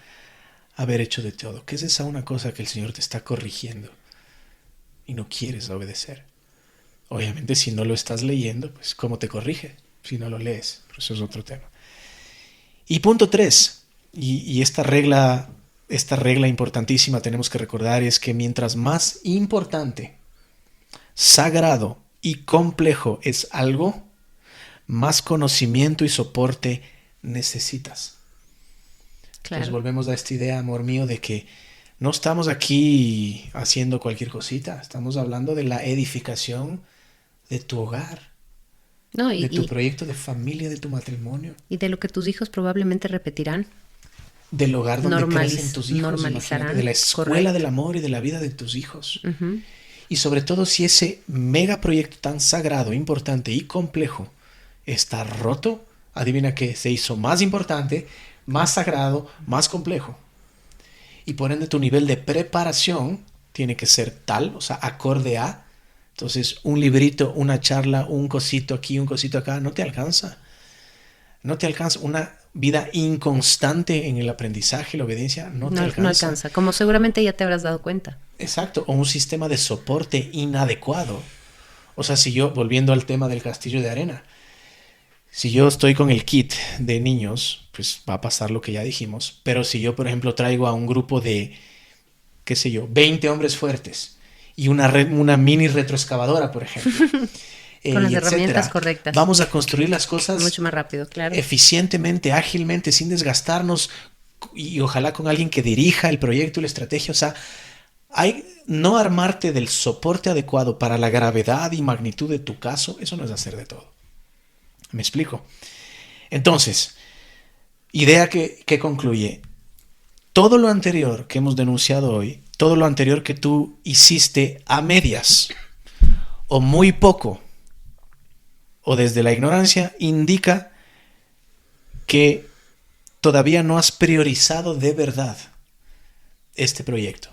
haber hecho de todo. ¿Qué es esa una cosa que el Señor te está corrigiendo y no quieres obedecer? Obviamente, si no lo estás leyendo, pues ¿cómo te corrige? Si no lo lees, pero eso es otro tema. Y punto 3, y esta regla importantísima tenemos que recordar, es que mientras más importante, sagrado y complejo es algo, más conocimiento y soporte necesitas. Claro. Entonces volvemos a esta idea, amor mío, de que no estamos aquí haciendo cualquier cosita, estamos hablando de la edificación de tu hogar, No, de tu proyecto de familia, de tu matrimonio, y de lo que tus hijos probablemente repetirán. del hogar donde crecen tus hijos, normalizarán, imagínate, de la escuela correcto. del amor y de la vida de tus hijos. Ujú. Y sobre todo si ese mega proyecto tan sagrado, importante y complejo está roto, adivina que se hizo más importante, más sagrado, más complejo. Y por ende tu nivel de preparación tiene que ser tal, o sea, acorde a. Entonces un librito, una charla, un cosito aquí, un cosito acá, no te alcanza. No te alcanza. Una vida inconstante en el aprendizaje, la obediencia, no te alcanza. No alcanza, como seguramente ya te habrás dado cuenta. Exacto, o un sistema de soporte inadecuado. O sea, si yo, volviendo al tema del castillo de arena, si yo estoy con el kit de niños, pues va a pasar lo que ya dijimos. Pero si yo, por ejemplo, traigo a un grupo de, qué sé yo, 20 hombres fuertes y una mini retroexcavadora, por ejemplo, Con las y herramientas etcétera, correctas. vamos a construir las cosas Mucho más rápido, claro. eficientemente, ágilmente, sin desgastarnos, y ojalá con alguien que dirija el proyecto y la estrategia. O sea, no armarte del soporte adecuado para la gravedad y magnitud de tu caso, eso no es hacer de todo. ¿Me explico? Entonces, idea que concluye. Todo lo anterior que hemos denunciado hoy, todo lo anterior que tú hiciste a medias, o muy poco, o desde la ignorancia, indica que todavía no has priorizado de verdad este proyecto.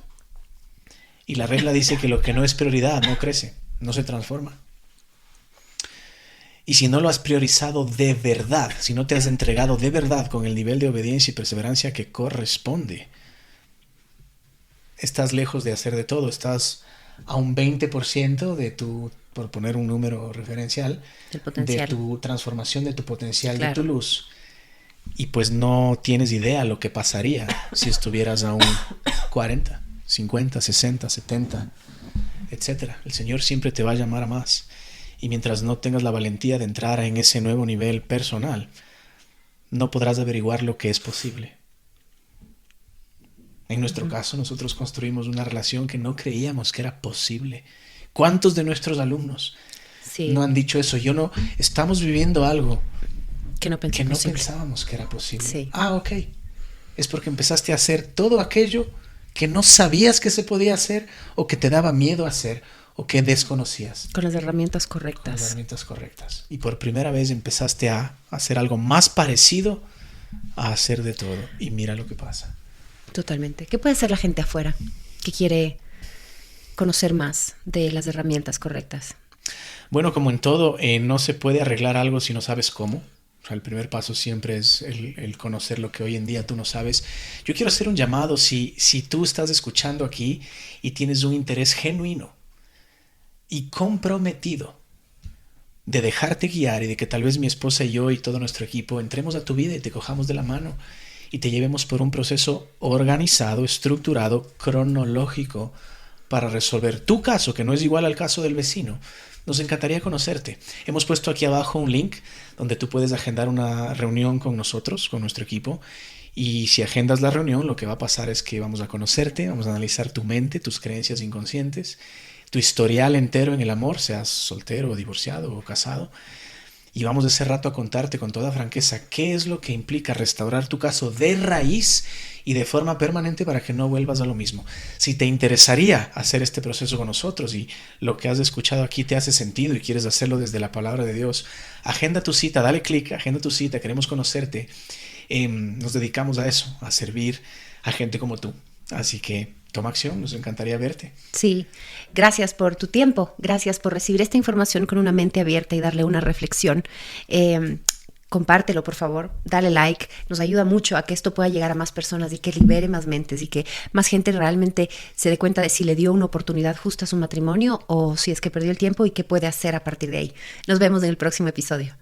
Y la regla dice que lo que no es prioridad no crece, no se transforma. Y si no lo has priorizado de verdad, si no te has entregado de verdad con el nivel de obediencia y perseverancia que corresponde, estás lejos de hacer de todo, estás a un 20% de tu, por poner un número referencial, de tu transformación, de tu potencial, claro, de tu luz. Y pues no tienes idea lo que pasaría si estuvieras a un 40, 50, 60, 70, etc. El Señor siempre te va a llamar a más. Y mientras no tengas la valentía de entrar en ese nuevo nivel personal, no podrás averiguar lo que es posible. En nuestro caso, nosotros construimos una relación que no creíamos que era posible. ¿Cuántos de nuestros alumnos no han dicho eso? Estamos viviendo algo que no pensábamos que era posible. Sí. Ok. Es porque empezaste a hacer todo aquello que no sabías que se podía hacer o que te daba miedo hacer o que desconocías. Con las herramientas correctas. Con las herramientas correctas. Y por primera vez empezaste a hacer algo más parecido a hacer de todo. Y mira lo que pasa. Totalmente. ¿Qué puede hacer la gente afuera que quiere conocer más de las herramientas correctas? Bueno, como en todo, no se puede arreglar algo si no sabes cómo. O sea, el primer paso siempre es el conocer lo que hoy en día tú no sabes. Yo quiero hacer un llamado si tú estás escuchando aquí y tienes un interés genuino y comprometido de dejarte guiar y de que tal vez mi esposa y yo y todo nuestro equipo entremos a tu vida y te cojamos de la mano y te llevemos por un proceso organizado, estructurado, cronológico para resolver tu caso, que no es igual al caso del vecino. Nos encantaría conocerte. Hemos puesto aquí abajo un link donde tú puedes agendar una reunión con nosotros, con nuestro equipo. Y si agendas la reunión, lo que va a pasar es que vamos a conocerte, vamos a analizar tu mente, tus creencias inconscientes, tu historial entero en el amor, seas soltero o divorciado o casado. Y vamos de ese rato a contarte con toda franqueza qué es lo que implica restaurar tu caso de raíz y de forma permanente para que no vuelvas a lo mismo. Si te interesaría hacer este proceso con nosotros y lo que has escuchado aquí te hace sentido y quieres hacerlo desde la palabra de Dios, agenda tu cita, dale clic, agenda tu cita, queremos conocerte. Nos dedicamos a eso, a servir a gente como tú. Así que toma acción, nos encantaría verte. Sí, gracias por tu tiempo, gracias por recibir esta información con una mente abierta y darle una reflexión. Compártelo, por favor, dale like, nos ayuda mucho a que esto pueda llegar a más personas y que libere más mentes y que más gente realmente se dé cuenta de si le dio una oportunidad justa a su matrimonio o si es que perdió el tiempo y qué puede hacer a partir de ahí. Nos vemos en el próximo episodio.